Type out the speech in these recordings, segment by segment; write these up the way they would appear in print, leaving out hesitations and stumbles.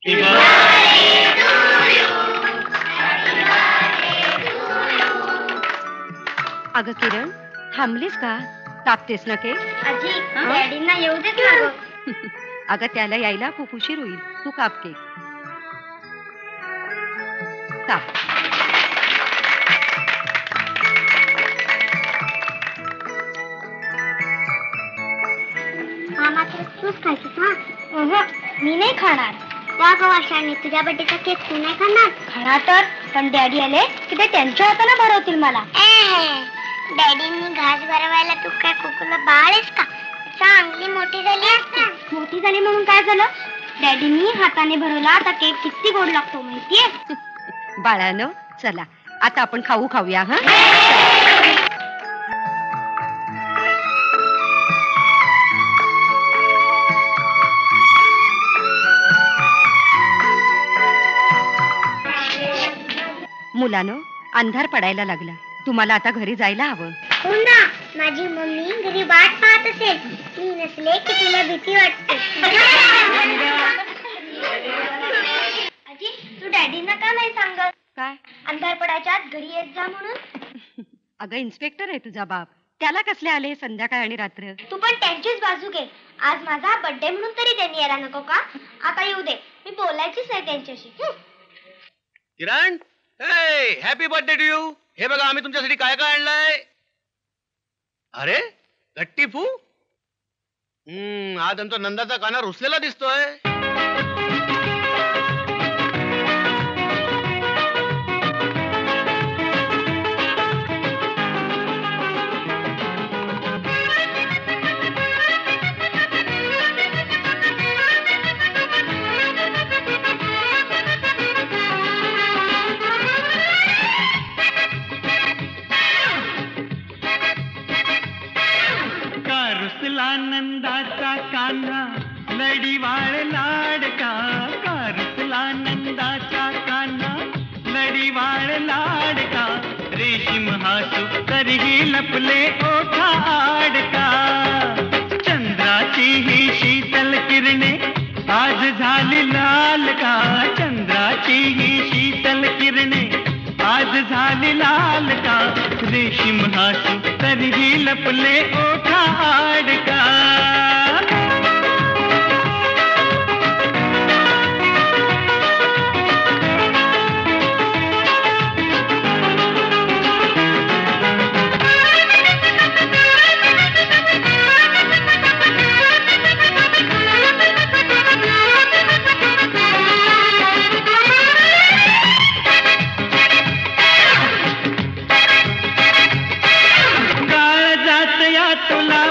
अगं किरण, थांबलीस का? तापतेस ना केक? आजी, डॅडींना येऊ देत ना गं. अगं त्याला यायला खूप उशीर होईल. तू काप केक. ताप. हा मात्र तूच खायचंस ना? मी नाही खाणार. त्या गवाशाने तुझ्या बड्डेचा केक तू नाही खाणार? खरा तर, पण डॅडी आले की ते त्यांच्या हाताने भरवतील मला. डॅडींनी घास भरवायला तू काय कुकुला बाळ आहेस का? चांगली मोठी झाली असती. मोठी झाली म्हणून काय झालं? डॅडींनी हाताने भरवला आता केक किती गोड लागतो माहितीये? बाळानो, चला आता आपण खाऊ खाऊया. हा, मुलानो, अंधार पडायला लागला. तुम्हाला आता घरी जायला हवं. हो ना, माझी मम्मी घरी वाट पाहत असेल. मी नसले की तुला भीती वाटते. आजी, तू डॅडींना का नाही सांगत? काय? अंधार पडायच्या आत घरी येत जा म्हणून. अगं इन्स्पेक्टर आहे तुझा बाप. त्याला कसले आले संध्याकाळ आणि रात्र? तू पण त्यांचीच बाजू घे. आज माझा बर्थडे म्हणून तरी त्यांनी यायला नको का? आता येऊ दे, मी बोलायचीच आहे त्यांच्याशी. किरण, हॅपी बर्थडे टू यू. हे बघा आम्ही तुमच्यासाठी काय काय आणलंय. अरे गट्टी फू. आज आमचा नंदाचा काना रुसलेला दिसतोय. नंदाचा कान्हा लढीवाळ लाडका. रुसला नंदाचा कान्हा लढीवाळ लाडका. रेशीम हासू तरीही लपले ओठा आडका. चंद्राची ही शीतल किरणे आज झाली लाल का. चंद्राची ही शीतल किरणे आज झाली लाल का. रेशीम हासू तरीही लपले ओठा आडका.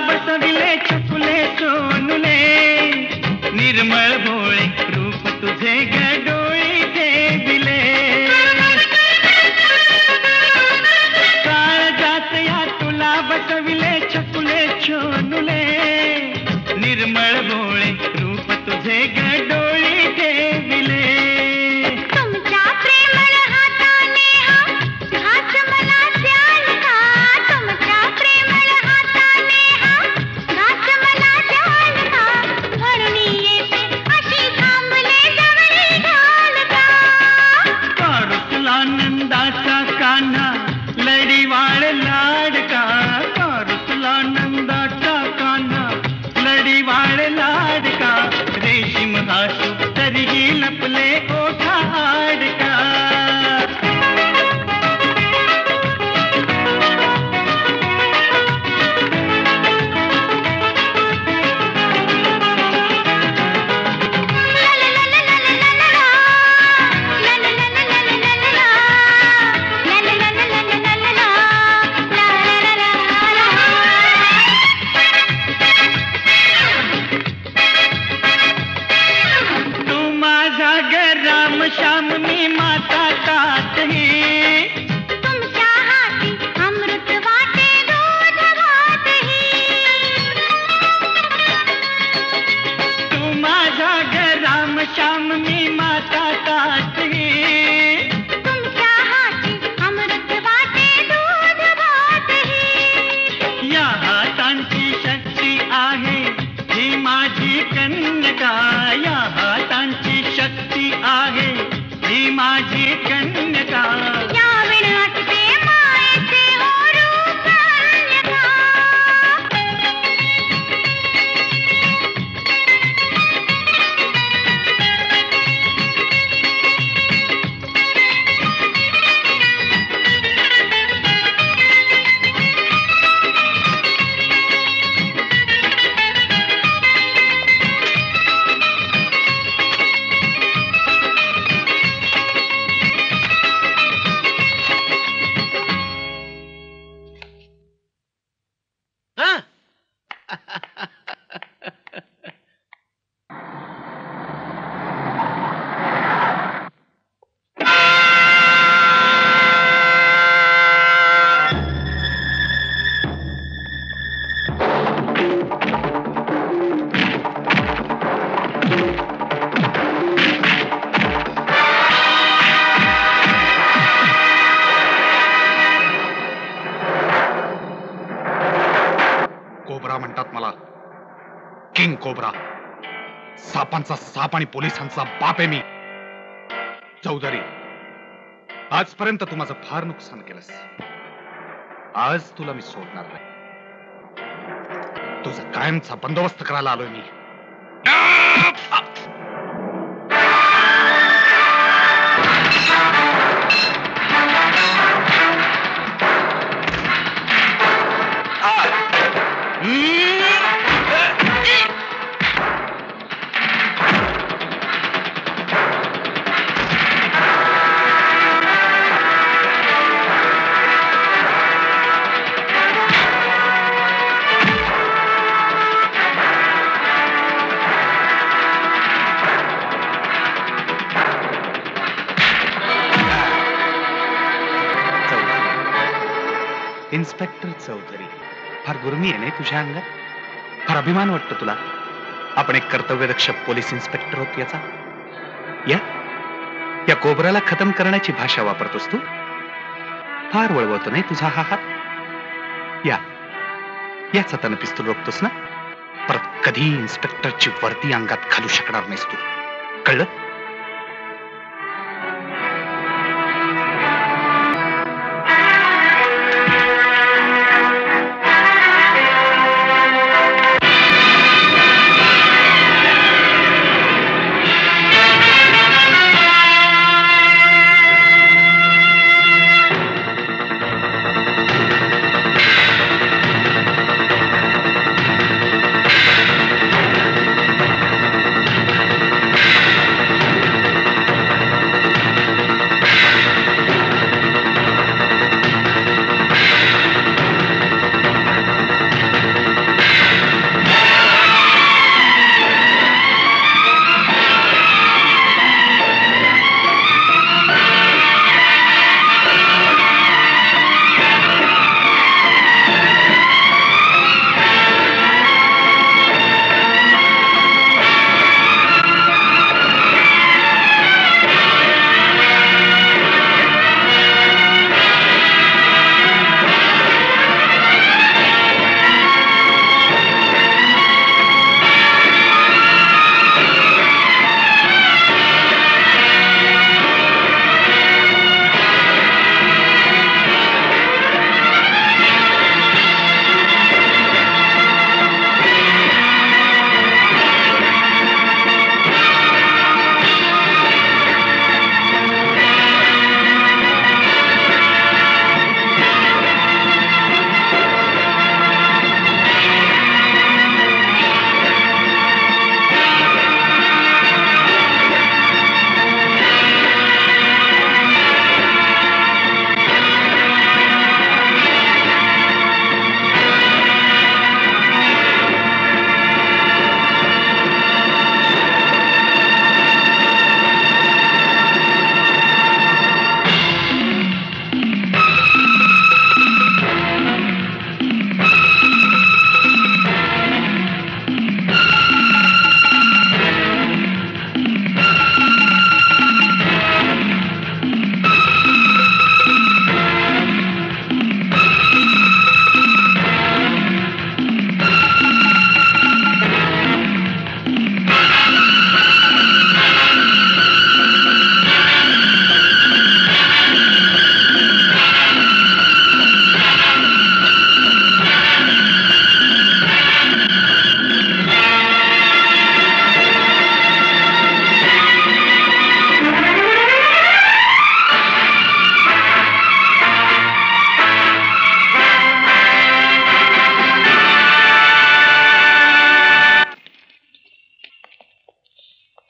बसविले छकुले सोनुले. निर्मळ भोळे रूप तुझे गडोळी दिले. काळजात या तुला बसविले छकुले सोनुले. निर्मळ भोळे रूप तुझे गडोळी दिले. तुमच्या प्रेमळ हाताने हा घास मला द्याल का? तुमच्या प्रेमळ हाताने हा कोब्रा म्हणतात मला, किंग कोब्रा. सापांचा साप आणि पोलिसांचा बाप आहे मी. चौधरी, आजपर्यंत तू माझं फार नुकसान केलंस. आज तुला मी सोडणार नाही. तुझा कायमचा बंदोबस्त करायला आलोय मी. इन्स्पेक्टर चौधरी, फार गुरमी आहे नाही तुझ्या अंगात? फार अभिमान वाटतो तुला? आपण एक कर्तव्यदक्ष पोलीस इन्स्पेक्टर होत याचा. या कोबराला खतम करण्याची भाषा वापरतोस तू. फार वळवतो नाही तुझा हा हात. याच हातानं पिस्तूल रोखतोस ना? परत कधी इन्स्पेक्टरची वर्दी अंगात घालू शकणार नाहीस तू, कळलं?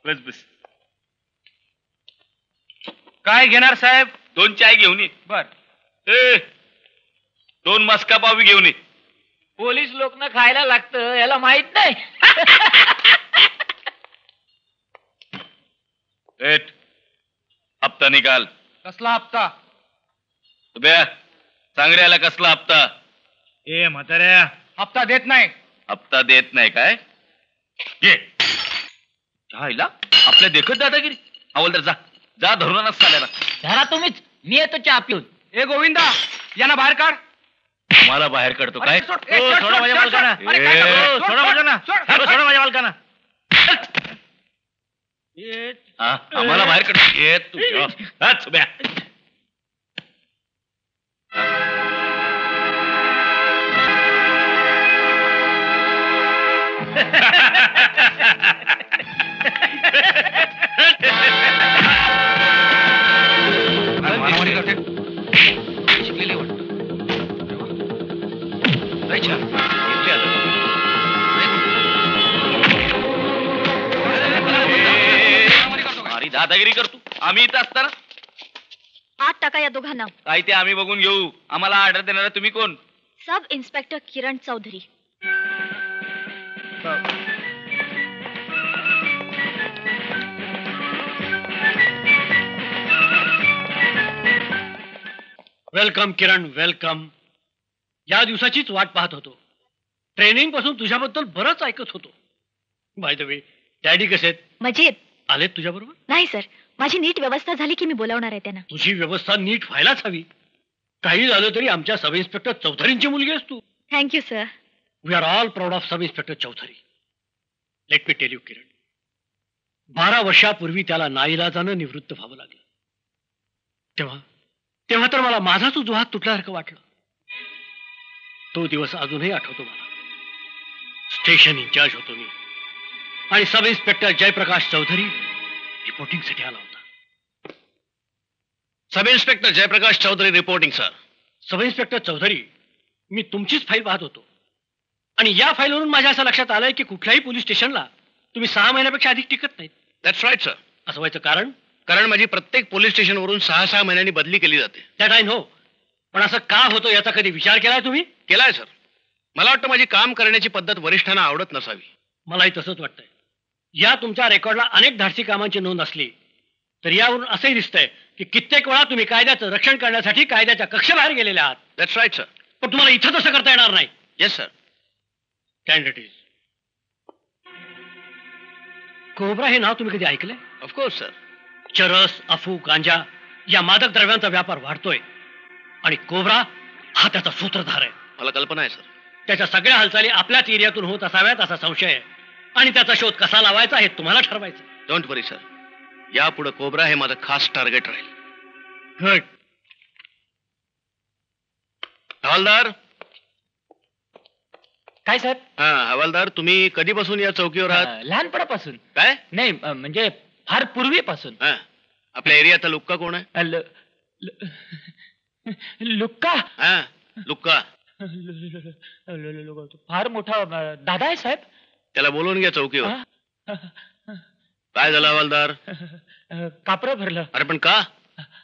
बस बस. काय घेणार साहेब? 2 चाय घेऊन ये. बर. 2 मस्का पाव घेऊन ये. पोलीस लोक ना खायला लागतं याला माहित नाही. हप्ता निकाल. कसला हप्ता? सांगड्याला कसला हप्ता? ए म्हाताऱ्या, हप्ता देत नाही. हप्ता देत नाही काय? घे. चायला आपल्या देखत दादागिरी. हवलदार जा जा धरूनच चालेला. धरा तुम्हीच, मी येतो चहा पिऊन. ए गोविंदा, यांना बाहेर काढ. आम्हाला बाहेर काढतो काय? सोड, सोडा माझ्या मालकांना. सोडा माझ्या सोडा माझ्या मालकांना. आम्हाला बाहेर काढतो. ये तुझ्या शिकलेले वाटतं. मारी दादागिरी करतो आम्ही इथं असताना. आत टाका या दोघांना. काय ते आम्ही बघून घेऊ. आम्हाला ऑर्डर देणारा तुम्ही कोण? सब इन्स्पेक्टर किरण चौधरी. वेलकम किरण, वेलकम. या दिवसाचीच वाट पाहत होतो. ट्रेनिंग पासून तुझ्याबद्दल बरंच ऐकत होतो. बाय द वे, डॅडी कसे आहेत? मजेत. आलेत तुझ्या बरोबर? नाही सर, माझी नीट व्यवस्था झाली की मी बोलावणार आहे त्यांना. तुझी व्यवस्था नीट व्हायलाच हवी. काही झालं तरी आमच्या सब इन्स्पेक्टर चौधरींची मुलगी आहेस तू. Thank you sir. We are all proud of sub inspector Chaudhari. Let me tell you Kiran, 12 वर्षापूर्वी त्याला नाईलाजानं निवृत्त व्हावं लागलं. तेव्हा तर मला माझाच उजवा हात तुटल्यासारखं वाटलं. तो दिवस अजूनही आठवतो मला. स्टेशन इन्चार्ज होतो मी आणि सब इन्स्पेक्टर जयप्रकाश चौधरी रिपोर्टिंगसाठी आला होता. Sub inspector Jayprakash Chaudhari reporting sir. Sub inspector Chaudhari, मी तुमचीच फाईल पाहत होतो आणि या फाईलवरून माझ्या असं लक्षात आलंय की कुठल्याही पोलीस स्टेशनला तुम्ही 6 महिन्यापेक्षा अधिक टिकत नाहीत. That's right sir. असं व्हायचं कारण? कारण माझी प्रत्येक पोलीस स्टेशनवरून 6-6 महिन्यांनी बदली केली जाते. That I know. पण असं का होतं याचा कधी विचार केलाय तुम्ही? केलाय सर. मला वाटतं माझी काम करण्याची पद्धत वरिष्ठांना आवडत नसावी. मलाही तसंच वाटतंय. या तुमच्या रेकॉर्डला अनेक धाडसी कामांची नोंद असली तर यावरून असंही दिसतंय की कित्येक वेळा तुम्ही कायद्याचं रक्षण करण्यासाठी कायद्याच्या कक्षेबाहेर गेलेले आहात. That's right sir. पण तुम्हाला इथं तसं करता येणार नाही. Yes sir. कॅन्डिडेट कोब्रा हे नाव तुम्ही कधी ऐकलंय? Of course sir. चरस, अफू, गांजा या मादक द्रव्यांचा व्यापार वाढतोय आणि कोब्रा हा त्याचा सूत्रधार आहे. मला कल्पना आहे सर. त्याच्या सगळ्या हालचाली आपल्याच एरियातून होत असाव्यात असा संशय आहे आणि त्याचा शोध कसा लावायचा हे तुम्हाला ठरवायचं. Don't worry sir. यापुढे कोब्रा हे माझं खास टार्गेट राहील. गुड. हवालदार. काय सर? हा हवालदार, तुम्ही कधीपासून या चौकीवर आहात? लहानपणापासून. काय? नाही म्हणजे फार पूर्वीपासून. हा. आपल्या एरियाचा लुक्का कोण आहे? लुक्का. हा लुक्का. फार मोठा दादा आहे साहेब. त्याला बोलवून घ्या चौकीवर. काय झालं हवालदार? कापरं भरलं. अरे पण का?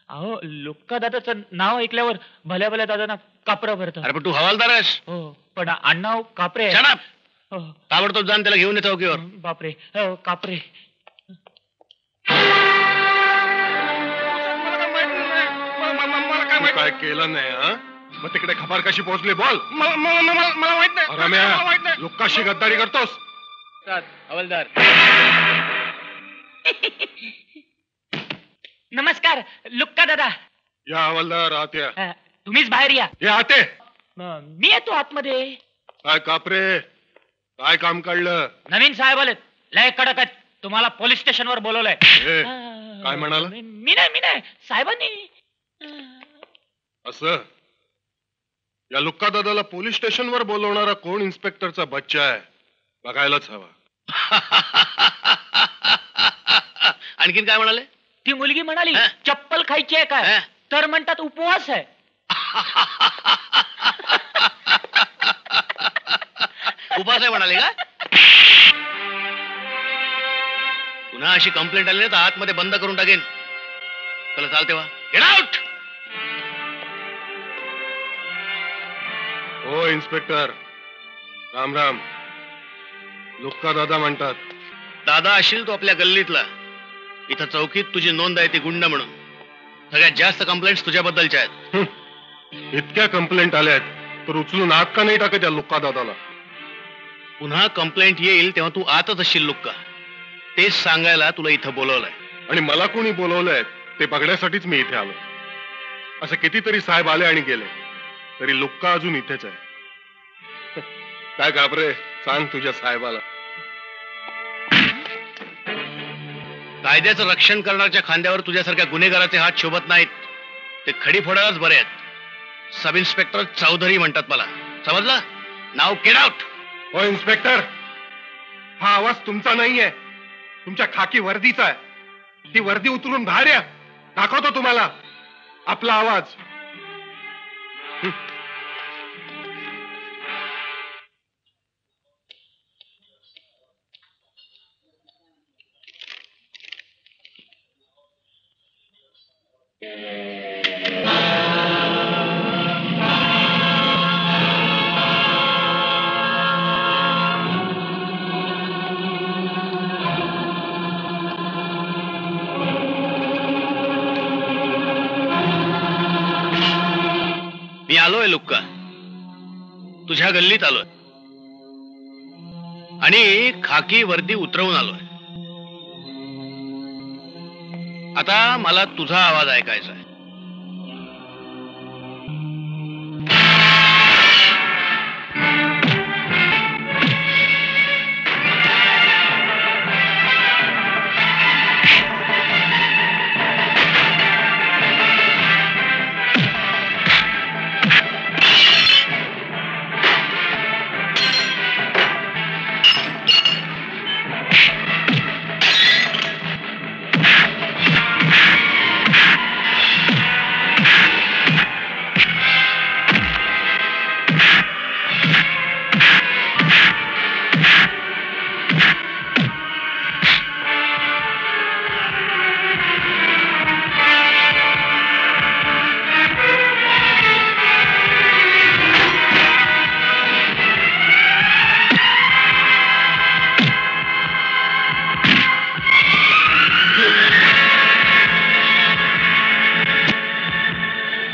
अहो लुक्का दादाचं नाव ऐकल्यावर भल्या भल्या दादांना कापरं भरतं. अरे पण तू हवालदार आहेस. हो पण आडनाव कापरे. Shut up. हो. ताबडतोब जाण त्याला घेऊन ये चौकीवर. बापरे. हो कापरे. काय केलं नाही हा? मग तिकडे खबर कशी पोहोचली बोल. मला माहित नाही. रम्या, लुक्काशी गद्दारी करतोस? हवालदार. नमस्कार लुक्का दादा. या हवालदार आत या. तुम्हीच बाहेर या. ये आते. मी येतो आतमध्ये. काय कापरे, काय काम काढलं? नवीन साहेब आलेत, लय कडक आहेत. तुम्हाला पोलीस स्टेशनवर बोलवलंय. ए, काय म्हणाला? मी नाही साहेबांनी. असं या लुक्का दादाला पोलीस स्टेशनवर बोलवणारा कोण इन्स्पेक्टरचा बच्चा आहे बघायलाच हवा. आणखीन काय म्हणाले? ती मुलगी म्हणाली हा? चप्पल खायची आहे काय? हा? तर म्हणतात उपवास आहे. उपास आहे म्हणाले का? पुन्हा अशी कंप्लेंट आली ना तर आतमध्ये बंद करून टाकेन. चला चाल तेव्हा. Get out. हो इन्स्पेक्टर, राम राम. लुक्का दादा म्हणतात. दादा असशील तो आपल्या गल्लीतला. इथं चौकीत तुझी नोंद आहे ती गुंड म्हणून. सगळ्यात जास्त कंप्लेंट्स तुझ्याबद्दलच्या आहेत. इतक्या कंप्लेंट आल्यात तर उचलून आत का नाही टाकत या लुक्का दादाला? पुन्हा कंप्लेंट येईल तेव्हा तू आतच असशील लुक्का. तेच सांगायला तुला इथं बोलवलंय. आणि मला कोणी बोलवलंय ते बघण्यासाठीच मी इथे आलो. असे कितीतरी साहेब आले आणि गेले, तरी लुक्का अजून इथेच आहे. काय घाबरे, सांग तुझ्या साहेबाला. कायद्याचं रक्षण करण्याच्या खांद्यावर तुझ्यासारख्या गुन्हेगाराचे हात शोभत नाहीत. ते खडी फोडायलाच बरे आहेत. सब इन्स्पेक्टर चौधरी म्हणतात मला, समजलं? नाव गेट आउट. हो इन्स्पेक्टर, हा आवाज तुमचा नाहीये, तुमच्या खाकी वर्दीचा आहे. ती वर्दी उतरून बाहेर या, दाखवतो तुम्हाला आपला आवाज. मी आलोय लुक्का, तुझ्या गल्लीत आलोय आणि खाकी वर्दी उतरवून आलोय. आता मला तुझा आवाज ऐकायचा आहे.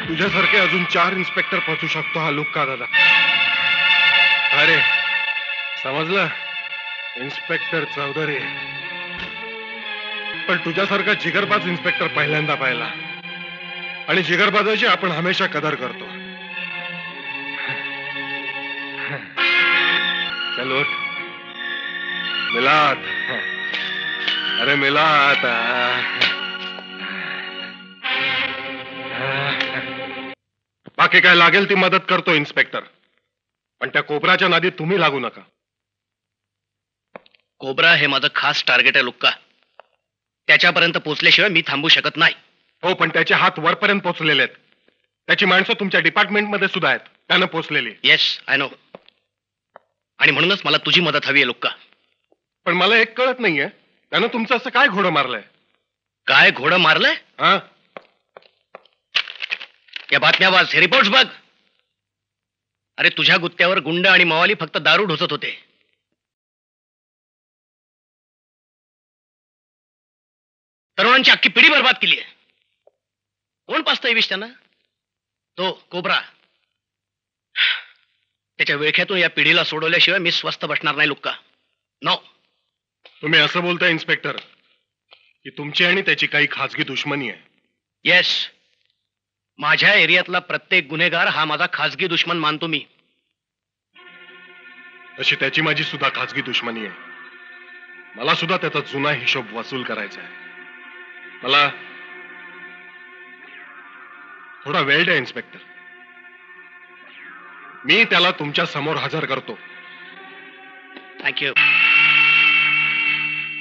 तुझ्यासारखे अजून 4 इन्स्पेक्टर पोहोचू शकतो हा लुक्का दादा. अरे समजलं, इन्स्पेक्टर चौधरी. पण तुझ्यासारखा जिगरबाज इन्स्पेक्टर पहिल्यांदा पाहिला, आणि जिगरबाजाची आपण हमेशा कदर करतो. चल उठ. मिलात, अरे मिलात. बाकी काय लागेल ती मदत करतो इन्स्पेक्टर, पण त्या कोबराच्या नादी तुम्ही लागू नका. कोबरा हे माझं खास टार्गेट आहे लुक्का. त्याच्यापर्यंत पोहोचल्याशिवाय मी थांबू शकत नाही. हो, पण त्याचे हात वरपर्यंत पोहोचलेले आहेत. त्याची माणसं तुमच्या डिपार्टमेंटमध्ये सुद्धा आहेत, त्यानं पोहोचलेली. Yes, I know. आणि म्हणूनच मला तुझी मदत हवी आहे लुक्का. पण मला एक कळत नाहीये, त्यानं तुमचं असं काय घोडं मारलंय? काय घोडं मारलंय? हा, या बातम्या वाच, हे रिपोर्ट्स बघ. अरे तुझ्या गुत्त्यावर गुंड आणि मवाली फक्त दारू ढोसत होते. तरुणांची अख्खी पिढी बर्बाद केली आहे. कोण पाचतंय विष त्यांना? तो कोबरा. त्याच्या विळख्यातून या पिढीला सोडवल्याशिवाय मी स्वस्थ बसणार नाही लुक्का. नो. तुम्ही असं बोलताय इन्स्पेक्टर की तुमची आणि त्याची काही खाजगी दुश्मनी आहे? येस, माझ्या एरियातला प्रत्येक गुन्हेगार हा माझा खाजगी दुश्मन मानतो मी. तशी त्याची माझी सुद्धा खाजगी दुश्मनी आहे. मला सुद्धा त्याचा जुना हिशोब वसूल करायचा आहे. मला थोडा वेळ द्या इन्स्पेक्टर, मी त्याला तुमच्या समोर हजर करतो. थँक्यू.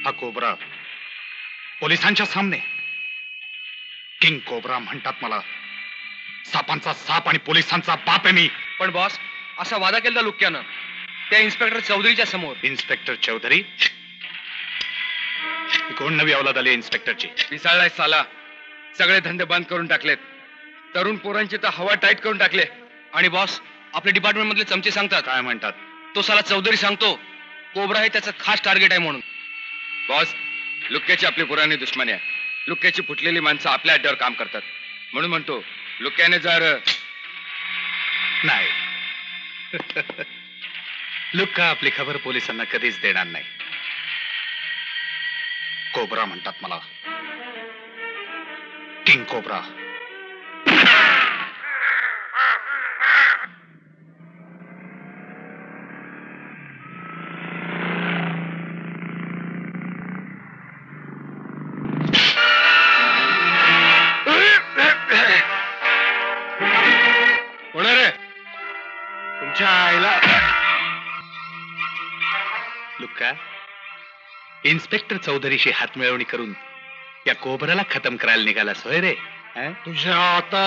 हा कोबरा पोलिसांच्या सामने किंग कोबरा म्हणतात मला. सापांचा साप आणि पोलिसांचा बाप आहे मी. पण बॉस, असा वादा केला लुक्क्यानं त्या इन्स्पेक्टर चौधरीच्या समोर. इन्स्पेक्टर चौधरी? कोण नवी अवलाद आली इन्स्पेक्टरची? पिसाळलाय साला. सगळे धंदे बंद करून टाकलेत. तरुण पोरांची तर हवा टाईट करून टाकले. आणि बॉस, आपल्या डिपार्टमेंट मधले चमचे सांगतात. काय म्हणतात? तो साला चौधरी सांगतो कोबरा हे त्याचं खास टार्गेट आहे म्हणून. बॉस, लुक्क्याची आपली पुराणी दुश्मनी आहे. लुक्क्याची फुटलेली माणसं आपल्या अड्ड्यावर काम करतात. म्हणून म्हणतो लुक्क्याने जर नाही लुक्का आपली खबर पोलिसांना कधीच देणार नाही. कोबरा म्हणतात मला, किंग कोबरा. मेला. लुक्का, इन्स्पेक्टर चौधरीशी हातमिळवणी करून या कोबराला खतम करायला निघालास होय रे? तुझ्या आता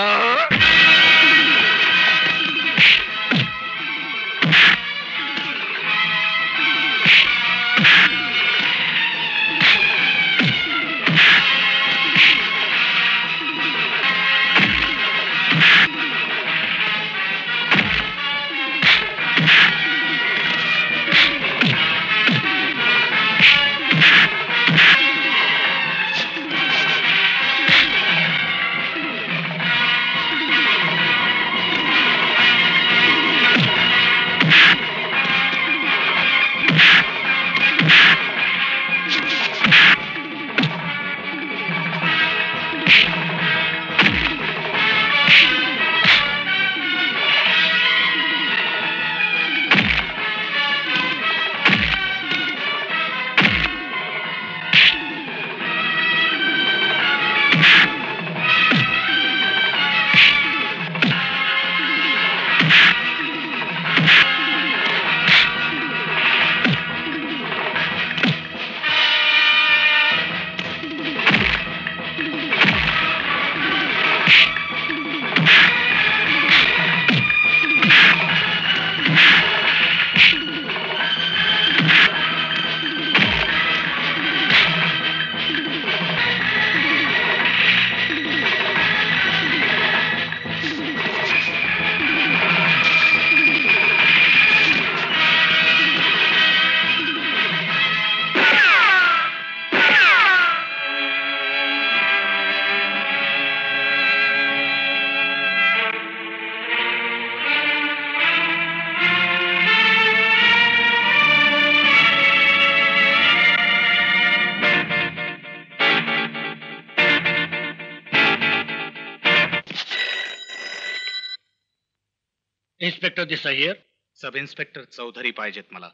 inspector Desai here. Sub inspector Chaudhary पाहिजेत मला.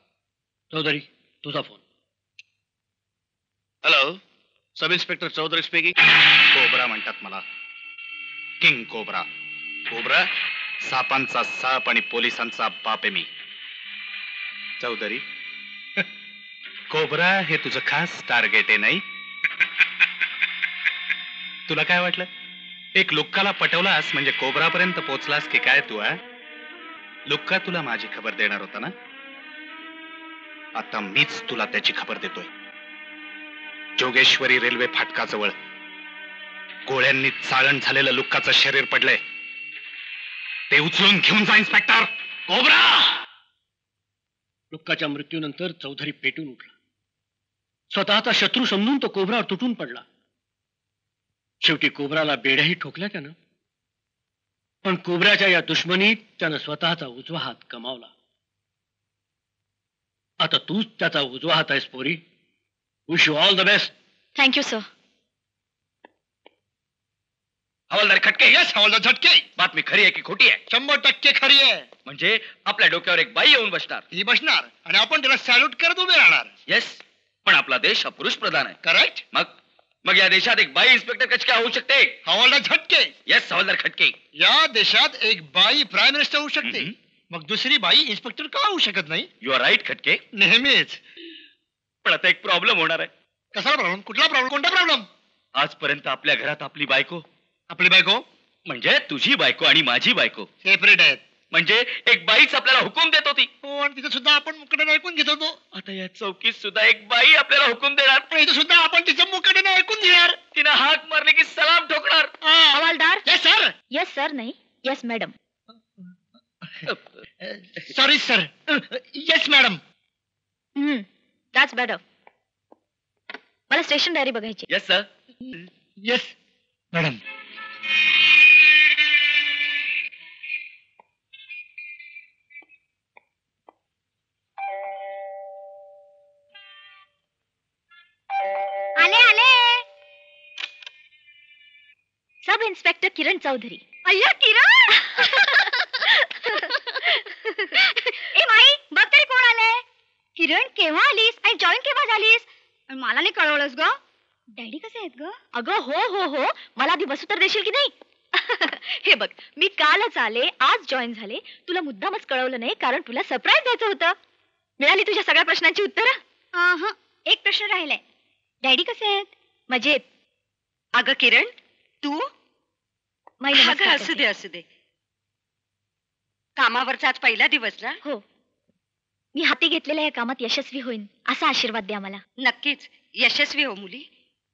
चौधरी, तुझा phone. Hello, sub inspector Chaudhary speaking. Cobra म्हणतात मला. King cobra. कोबरा? सापांचा साप आणि पोलिसांचा बाप आहे मी. चौधरी, कोबरा हे तुझं खास टार्गेट आहे नाही? तुला काय वाटलं? एक लुक्काला पटवलास म्हणजे कोबरापर्यंत पोहोचलास की काय तू? लुक्का तुला माझी खबर देणार होता ना? आता मीच तुला त्याची खबर देतोय. जोगेश्वरी रेल्वे फाटकाजवळ गोळ्यांनी चाळण झालेलं लुक्काचं शरीर पडलंय. ते उचलून घेऊन जा इन्स्पेक्टर. कोबरा! लुक्काच्या मृत्यूनंतर चौधरी पेटून उठला. स्वतःचा शत्रू समजून तो कोबरावर तुटून पडला. शेवटी कोबराला बेड्याही ठोकल्या त्यानं. पण कोबऱ्याच्या या दुश्मनीत त्यानं स्वतःचा उजवा हात गमावला. आता तूच त्याचा उजवा हात आहेस पोरी. Wish you all the best. Thank you sir. हवालदार खटके. येस हवालदार झटके. बातमी खरी आहे की खोटी आहे? 100% खरी आहे. म्हणजे आपल्या डोक्यावर एक बाई येऊन बसणार. ही बसणार आणि आपण त्याला सॅल्यूट करत उभे राहणार. येस, पण आपला देश हा पुरुष प्रधान आहे. करेक्ट. मग या देशात एक बाई इन्स्पेक्टर कशी काय होऊ शकते? हवालदार झटके. येस हवालदार खटके. या देशात एक बाई प्राईम मिनिस्टर होऊ शकते. मग दुसरी बाई इन्स्पेक्टर का होऊ शकत नाही? यू आर राईट खटके. नेहमीच. पण आता एक प्रॉब्लेम होणार आहे. कसा प्रॉब्लेम? कुठला प्रॉब्लेम? कोणता प्रॉब्लेम? आजपर्यंत आपल्या घरात आपली बायको, आपली बायको म्हणजे तुझी बायको आणि माझी बायको सेपरेट आहेत. म्हणजे एक बाईच आपल्याला हुकूम देत होती. हो, आणि तिथे सुद्धा आपण मुकाट्याने ऐकून घेत होतो. आता या चौकीत सुद्धा एक बाई आपल्याला हुकूम देणार. पण इथे सुद्धा आपण तिचं मुकाट्याने ऐकून घेणार. तिनं हाक मारली की सलाम ठोकणार. हवालदार. Yes sir. येस सर नाही, yes madam. Sorry sir. Yes madam. That's better. मला स्टेशन डायरी बघायची. Yes sir. Yes madam. आले आले. सब इन्स्पेक्टर किरण चौधरी. अय्या किरण. ए माई बघ तरी कोण आले. किरण केव्हा आलीस आणि जॉईन केव्हा झालीस? आणि मला नाही कळवलंस ग. डॅडी कसे आहेत ग? अगं हो हो हो, मला आधी बसू तर देशील की नाही? हे बघ, मी कालच आले, आज जॉईन झाले. तुला मुद्दामच कळवलं नाही कारण तुला सरप्राईज द्यायचं होतं. मिळाली तुझ्या सगळ्या प्रश्नांची उत्तरं? एक प्रश्न राहिलाय. डॅडी कसे आहेत? मजेत. अगं किरण, तू माई अगं, नमस्कार असू दे करते. असू दे. कामावरचा आज पहिला दिवस ना? हो, मी हाती घेतलेल्या या कामात यशस्वी होईन असा आशीर्वाद द्या मला. नक्कीच यशस्वी हो मुली.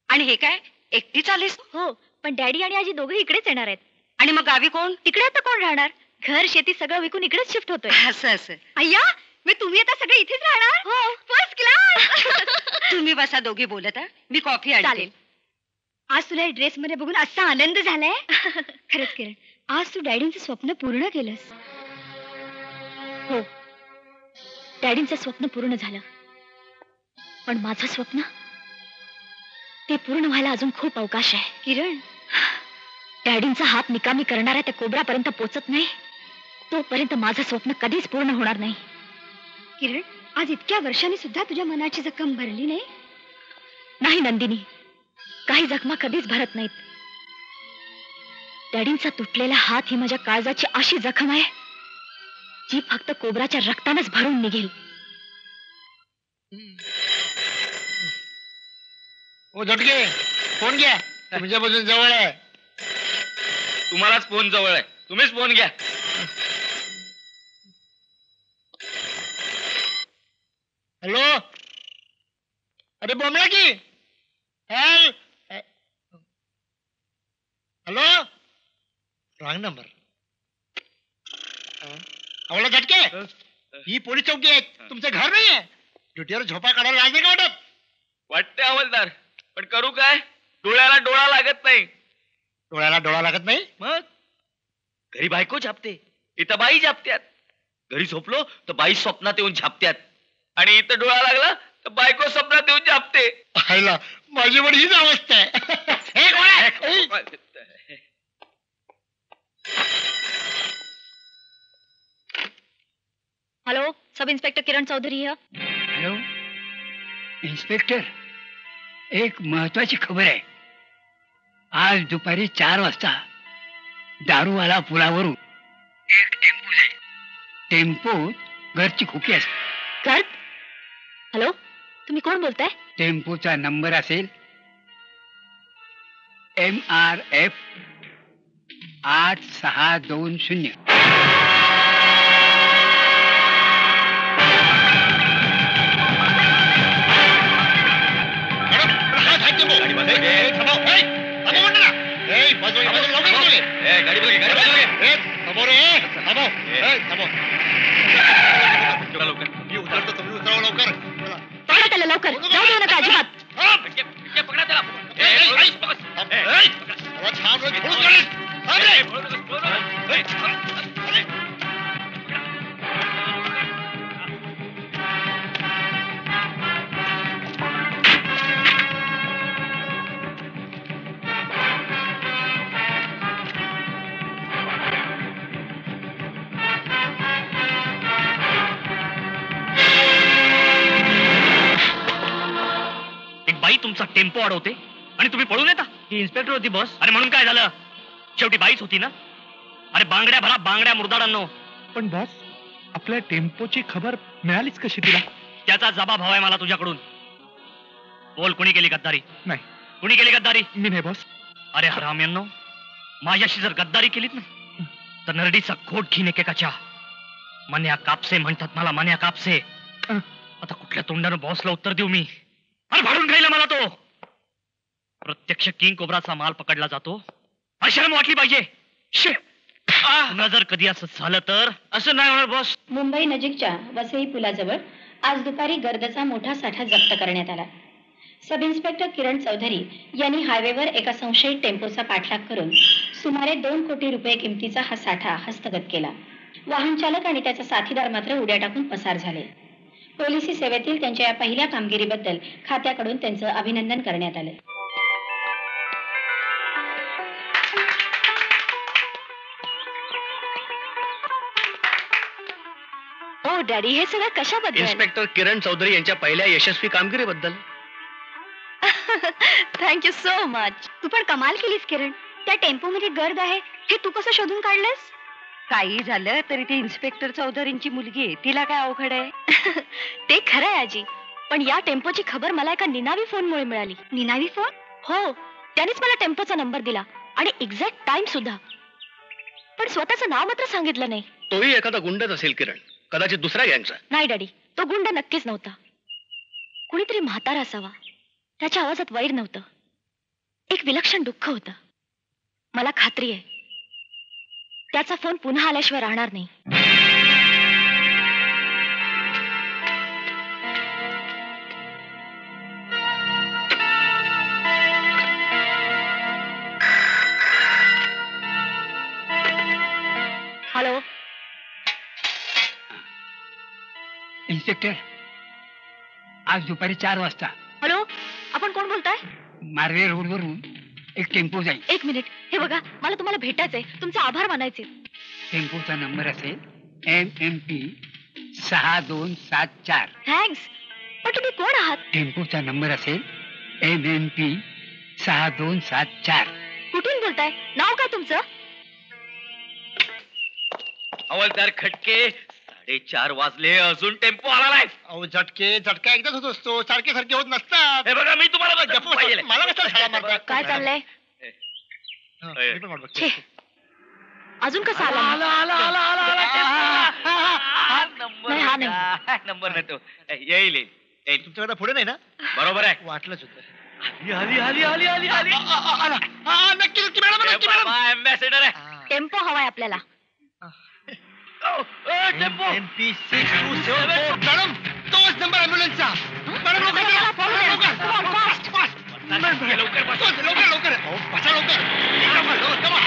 आणि हे काय, एकटीच आलीस? हो, पण डॅडी आणि आजी दोघे इकडेच येणार आहेत. आणि मग गावी कोण? तिकडे आता कोण राहणार? घर शेती सगळं विकून इकडेच शिफ्ट होतोय. असं असं. अय्या, मी तुम्ही आता सगळे इथेच राहणार? हो, फर्स्ट क्लास. तुम्ही बसा दोघी बोलत. मी कॉफी आणते. चालेल. आज तुला ड्रेस मध्ये बघून असा आनंद झालाय. खरंच किरण, आज तू डॅडींचं स्वप्न पूर्ण केलंस. हो, डॅडींचं स्वप्न पूर्ण झालं, पण माझं स्वप्न ते पूर्ण व्हायला अजून खूप अवकाश आहे. किरण, डॅडींचा हात निकामी करणाऱ्या त्या कोबरापर्यंत पोचत नाही तोपर्यंत माझं स्वप्न कधीच पूर्ण होणार नाही. किरण, आज इतक्या वर्षांनी सुद्धा तुझ्या मनाची जखम भरली नाही? नाही नंदिनी, काही जखमा कधीच भरत नाहीत. डॅडींचा तुटलेला हात ही माझ्या काळजाची अशी जखम आहे जी फक्त कोबराच्या रक्तानच भरून निघेल. ओ झटके, फोन घ्या, तुमच्यापासून जवळ आहे. तुम्हालाच फोन जवळ आहे, तुम्हीच फोन घ्या. हॅलो, अरे बोमला की हॅलो, रॉंग नंबर. आवडला झटके, ही पोलीस चौकी आहे, तुमचं घर नाही आहे. ड्युटीवर झोपा काढायला लाज नाही का वाटत? वाटते हवालदार, पण करू काय? डोळ्याला डोळा लागत नाही. डोळ्याला डोळा लागत नाही? मग घरी बायको झापते, इथं बाई झापत्यात. घरी झोपलो तर बाई स्वप्नात येऊन झापत्यात, आणि इथं डोळा लागला तर बायको स्वप्नात येऊन झापते. पाहिला, माझी पण हीच अवस्था आहे. हे कोण आहे? Hello, sub inspector Kiran Chaudhari है. हॅलो इन्स्पेक्टर, एक महत्वाची खबर आहे. आज दुपारी 4 वाजता दारूवाला पुलावरून एक टेम्पो जाईल. टेम्पोत घरची खोकी असते. घर? हॅलो, तुम्ही कोण बोलताय? टेम्पोचा नंबर असेल MRF 8620. पकडा त्याला लवकर, जाऊ देऊ नका अजिबात. बाई तुमचा टेम्पो अडवते आणि तुम्ही पळून येता. ही इन्स्पेक्टर होती बॉस. अरे म्हणून काय झालं, शेवटी बाईच होती ना. अरे बांगड्या भरा, बांगड्या मुर्दाडांनो. पण बॉस, आपल्या टेम्पोची खबर मिळालीच कशी तुला? त्याचा जबाब हवाय मला तुझ्याकडून. बोल, कुणी केली गद्दारी? नाही, कुणी केली गद्दारी? मी नाही बॉस. अरे हराम्यांनो, माझ्याशी जर गद्दारी केलीत ना तर नरडीचा खोट घेईन एकेकाच्या. मन्या कापसे म्हणतात मला, मन्या कापसे. आता कुठल्या तोंडानं बॉसला उत्तर देऊ मी? अरे भाडून खायला मला तो. प्रत्यक्ष किंग कोब्राचा माल पकडला जातो, अशरम वाटली पाहिजे. पुन्हा जर कधी असं झालं तर? असं नाही होणार बॉस. मुंबई नजीकच्या वसई पुलाजवळ आज दुपारी गर्दचा मोठा साठा जप्त करण्यात आला. सब इन्स्पेक्टर किरण चौधरी यांनी हायवेवर एका संशयित टेम्पोचा पाठलाग करून सुमारे 2 कोटी रुपये किमतीचा हा साठा हस्तगत केला. वाहन चालक आणि त्याचा साथीदार मात्र उड्या टाकून पसार झाले. पोलिसी सेवेतील त्यांच्या या पहिल्या कामगिरीबद्दल खात्याकडून त्यांचं अभिनंदन करण्यात आलं. ओ डॅडी, हे सगळं कशाबद्दल? इन्स्पेक्टर किरण चौधरी यांच्या पहिल्या यशस्वी कामगिरीबद्दल. Thank you so much. तू पण कमाल केलीस किरण. त्या टेम्पो मध्ये गर्द आहे हे तू कसं शोधून काढलंस? काही झालं तरी ती इन्स्पेक्टर चौधरींची मुलगी आहे, तिला काय अवघड आहे? ते खरं आहे आजी, पण या टेम्पोची खबर मला एका निनावी फोनमुळे मिळाली. निनावी फोन? हो, त्यानेच मला टेम्पोचा नंबर दिला आणि एक्झॅक्ट टाइम सुद्धा, पण स्वतःचं नाव मात्र सांगितलं नाही. तोही एखादा गुंडच असेल किरण, कदाचित दुसऱ्या गँगचा. नाही डॅडी, तो गुंड नक्कीच नव्हता. कुणीतरी म्हातारा असावा. त्याच्या आवाजात वैर नव्हतं, एक विलक्षण दुःख होतं. मला खात्री आहे त्याचा फोन पुन्हा आल्याशिवाय राहणार नाही. हॅलो इन्स्पेक्टर, आज दुपारी 4 वाजता हॅलो, आपण कोण बोलताय? मार्वे रोडवरून एक टेम्पो जाईल. एक मिनिट, हे बघा, मला तुम्हाला भेटायचंय, तुमचे आभार मानायचे. टेम्पोचा नंबर असेल MMP 6274. थँक्स, पण तुम्ही कोण आहात? टेम्पोचा नंबर असेल MMP 6274. कुठून बोलताय? नाव काय तुमचं? हवालदार खटके, 4:30 वाजले, अजून टेम्पो आला नाही. अहो झटके एकदाच होत असतो, सारखे सारखे होत नसतात. हे बघा, मी तुम्हाला पाहिलेलं आहे. मला कसं शाळा मारताय? काय चाललंय? मी पण वाट बघतो. छे, अजून कसं आला? नाही, हा नाही. नंबर नाही तो. येईल. तुमच्याकडे पुढे नाही ना? बरोबर आहे. वाटलंच होतं. नक्की मॅडम. अँबॅसेडर आहे. टेम्पो हवाय आपल्याला. MP 6274. मॅडम, तोच नंबर ॲम्ब्युलन्सचा. मॅडम लवकर follow them. Come on, fast. लवकर अहो, बसा लवकर. Come on.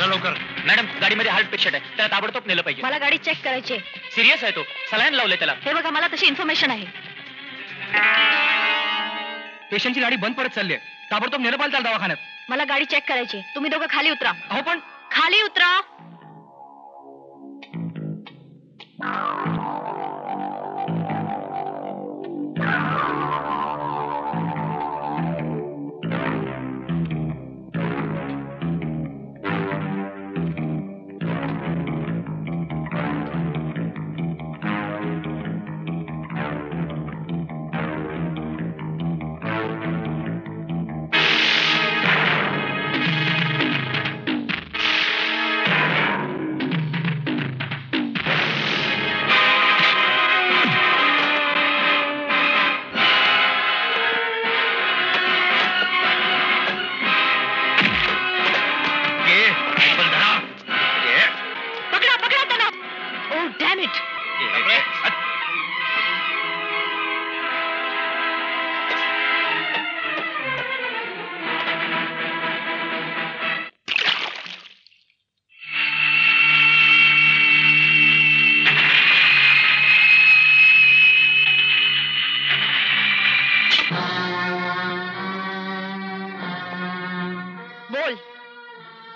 लवकर. मॅडम, गाडीमध्ये हार्ट पेशंट आहे, त्याला ताबडतोब नेलं पाहिजे. मला गाडी चेक करायची. सिरियस आहे तो, सलाईन लावले त्याला. हे बघा, मला तशी इन्फॉर्मेशन आहे. पेशंटची गाडी बंद पडत चालली आहे, ताबडतोब नेलं पाहिजे त्याला दवाखान्यात. मला गाडी चेक करायची. तुम्ही दोघं खाली उतरा. अहो पण खाली उतरा.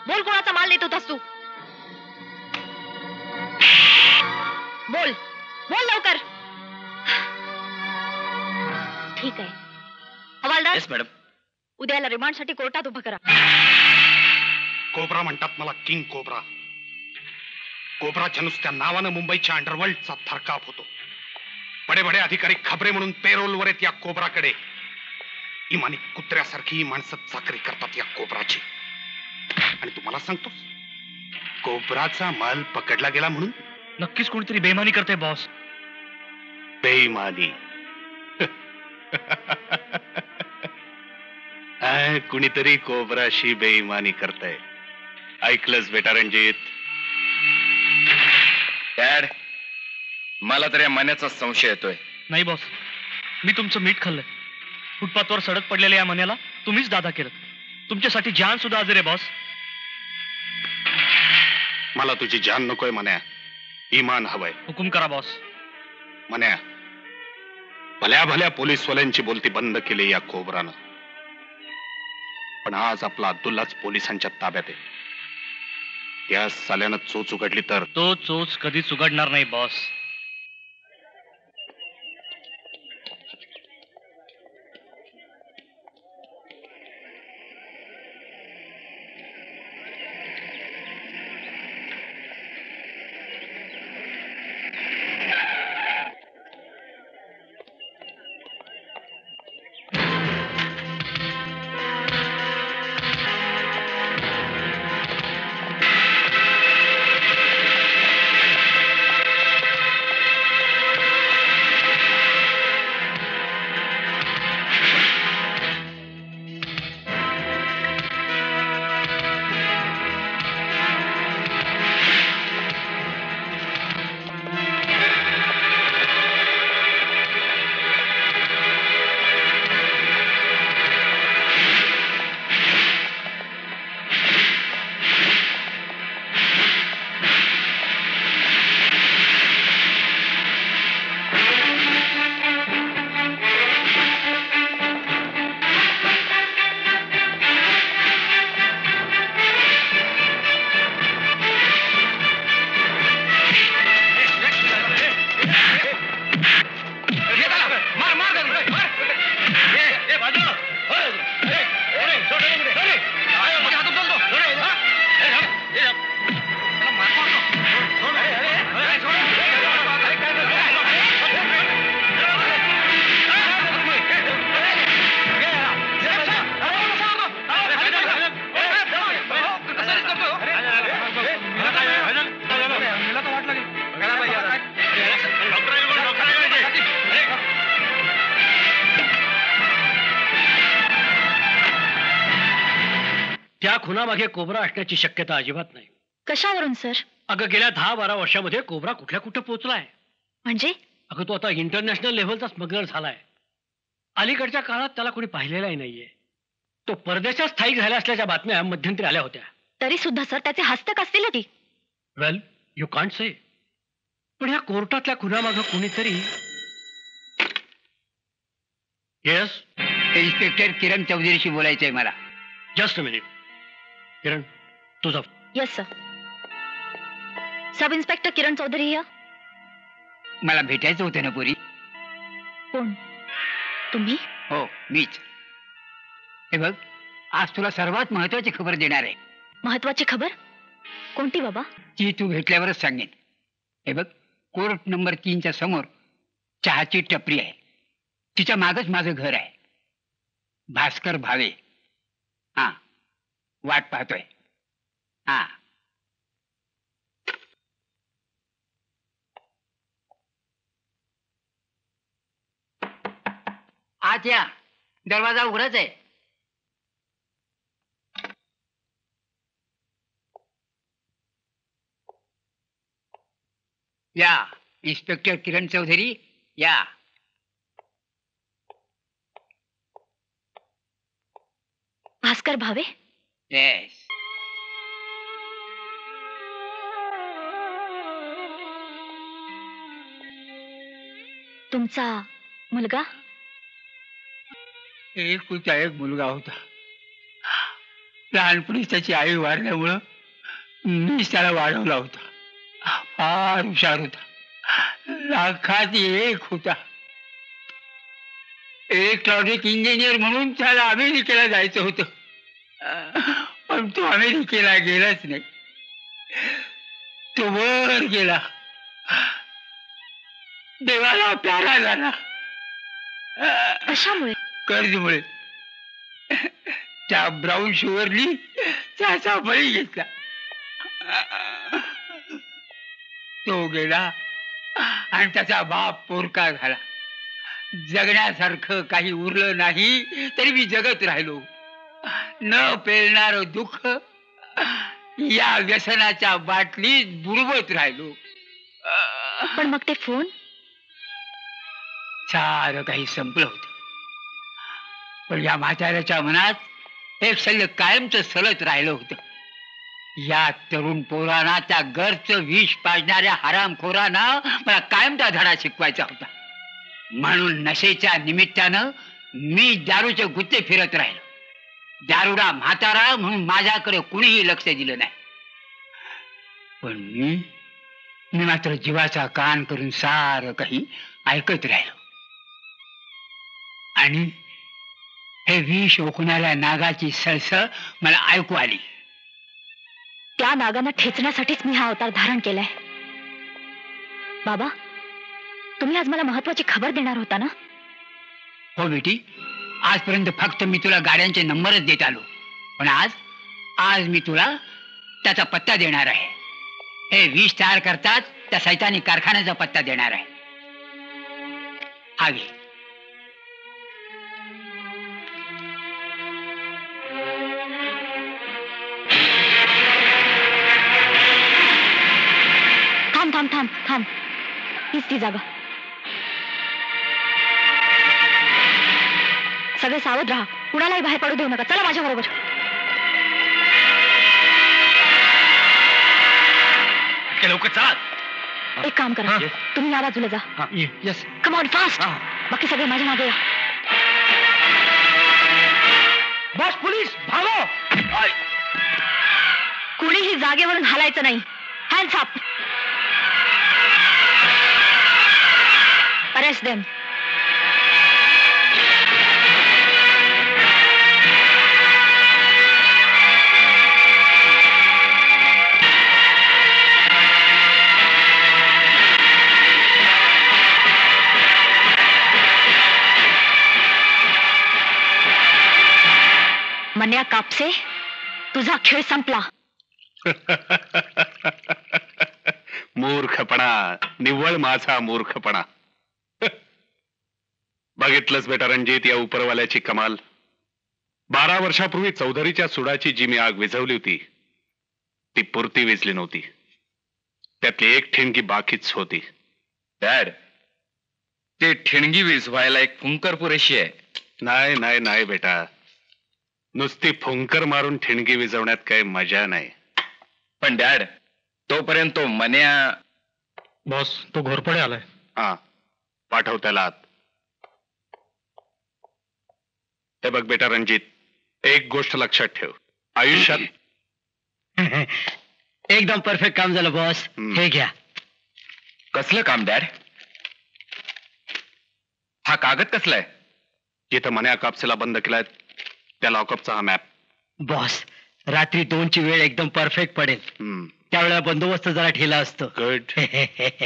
बोल, कोणाचा माल नेत होतास तू? बोल लवकर. ठीक आहे हवालदार. Yes madam. उद्याला रिमांडसाठी कोर्टात उभं करा. कोब्रा म्हणतात मला, किंग कोब्रा. कोब्राच्या नुसत्या नावानं मुंबईच्या अंडरवर्ल्डचा थरकाप होतो. बडे बडे अधिकारी खबरे म्हणून पेरोलवर आहेत या कोब्राकडे. इमानी कुत्र्यासारखी माणसं चाकरी करतात या कोब्राची. आणि तुम्हाला सांगतो, कोब्राचा माल पकडला गेला म्हणून नक्कीच कोणीतरी बेईमानी करते बॉस. बेईमानी? कुणीतरी कोब्राशी बेईमानी करतंय. ऐकलंच बेटा रणजित? डॅड, मला तर या मन्याचा संशय येतोय. नाही बॉस, मी तुमचं मीठ खाल्लंय. फुटपाथवर सडक पडलेल्या या मन्याला तुम्हीच दादा केलं. तुमच्यासाठी जान सुद्धा हजर आहे बॉस. मला तुझी जान नकोय मन्या, इमान हवंय. हुकुम करा बॉस. मन्या, भल्या भल्या पोलीसवाल्यांची बोलती बंद केली या कोब्रानं. पण आज आपला अब्दुल्लाच पोलिसांच्या ताब्यात आहे. त्या साल्यानं चोच उघडली तर तो चोच कधीच उघडणार नाही बॉस. त्या खुनामागे कोबरा असण्याची शक्यता अजिबात नाही. कशावरून सर? अगं गेल्या 10-12 वर्षामध्ये कोबरा कुठल्या कुठं पोहोचलाय. म्हणजे? अगं तो आता इंटरनॅशनल लेव्हलचा स्मगलर झालाय. अलीकडच्या काळात त्याला कोणी पाहिलेलाही नाहीये. तो परदेशात स्थायिक झाला असल्याच्या बातम्या मध्यंतरी आल्या होत्या. तरी सुद्धा सर त्याचे हस्तक असतील ती. वेल यू कांट से. पण ह्या कोर्टातल्या खुनामागं कोणीतरी. येस इन्स्पेक्टर किरण चौधरीशी बोलायचंय मला. Just a minute. किरण तुझा. Yes sir. Sub inspector Kiran Chaudhari या. मला भेटायचं होतं ना पुरी. कोण? तुम्ही? हो मीच. हे बघ आज तुला सर्वात महत्वाची खबर देणार आहे. महत्वाची खबर? कोणती बाबा? ती तू भेटल्यावरच सांगेन. हे बघ कोर्ट नंबर 3च्या समोर चहाची टपरी आहे. तिच्या मागच माझं घर आहे. भास्कर भावे. हा वाट पाहतोय. हा आत या. दरवाजा उघडाच आहे. या इन्स्पेक्टर किरण चौधरी या. भास्कर भावे? येस. तुमचा मुलगा? एकुलता एक मुलगा होता. लहानपणीच त्याची आई वारल्यामुळं मीच त्याला वाढवला होता. फार हुशार होता. लाखात एक होता. इलेक्ट्रॉनिक इंजिनियर म्हणून त्याला अमेरिकेला जायचं होतं. पण तो अमेरिकेला गेलाच नाही. तो वर गेला. देवाला प्यारा झाला. कशामुळे? कर्जमुळे. त्या ब्राऊन शुगरनी त्याचा बळी घेतला. तो गेला आणि त्याचा बाप पोरका झाला. जगण्यासारखं काही उरलं नाही तरी मी जगत राहिलो. न पेलणार दुःख या व्यसनाच्या बाटलीत बुडवत राहिलो. पण मग ते फोन? सारं काही संपलं होतं. पण या म्हाताऱ्याच्या मनात एक सल्ल कायमचं सलत राहिलं होतं. या तरुण पोरांना त्या घरचं विष पाजणाऱ्या हरामखोरांना मला कायमचा धडा शिकवायचा होता. म्हणून नशेच्या निमित्तानं मी दारूचे गुत्ते फिरत राहिलो. दारुडा म्हातारा म्हणून माझ्याकडे कुणीही लक्ष दिलं नाही. पण मी मात्र जीवाचा कान करून सारं काही ऐकत राहिलो. आणि हे विष ओकणाऱ्या नागाची सळसळ मला ऐकू आली. त्या नागांना ठेचण्यासाठीच मी हा अवतार धारण केलाय. बाबा, तुम्ही आज मला महत्वाची खबर देणार होता ना? हो बेटी, आजपर्यंत फक्त मी तुला गाड्यांचे नंबरच देत आलो, पण आज मी तुला त्याचा पत्ता देणार आहे. हे विष तयार करतात त्या सैतानी कारखान्याचा पत्ता देणार आहे. हा घे. थांब थांब थांब थांब, हीच ती जागा. सगळे सावध राहा, कुणालाही बाहेर पडू देऊ नका. चला माझ्या बरोबर. लवकर चला. एक काम करा, तुम्ही या बाजूला जा. येस. Come on fast. बाकी सगळे माझ्या मागे या. बॉस, पोलीस भागो. कुणीही जागेवरून हलायचं नाही. Hands up. Arrest them. Manya Kapse, तुझा खेळ संपला. मूर्खपणा, निव्वळ माझा मूर्खपणा. बघितलंच बेटा रणजित, या उपरवाल्याची कमाल. 12 वर्षापूर्वी चौधरीच्या सुडाची जी मी आग विझवली होती ती पुरती विझली नव्हती. त्यातली एक ठिणगी बाकीच होती. डॅड, ते ठिणगी विझवायला एक फुंकर पुरेशी आहे. नाही नाही नाही बेटा, नुसती फुंकर मारून ठिणगी विझवण्यात काही मजा नाही. पण डॅड, तोपर्यंत तो मन्या. बॉस, तो घोरपडे आलाय. हा, पाठव त्याला आत. हे बघ बेटा रणजित, एक गोष्ट लक्षात ठेव. आयुष्यात एकदम परफेक्ट काम झालं बॉस. हे घ्या. कसलं काम डॅड? हा कागद कसलाय? जिथं मन्या कापसेला बंद केलाय त्या लॉकअपचा हा मॅप. बॉस, रात्री 2ची वेळ एकदम परफेक्ट पडेल. त्यावेळेला बंदोबस्त जरा ठेला असतो. Good,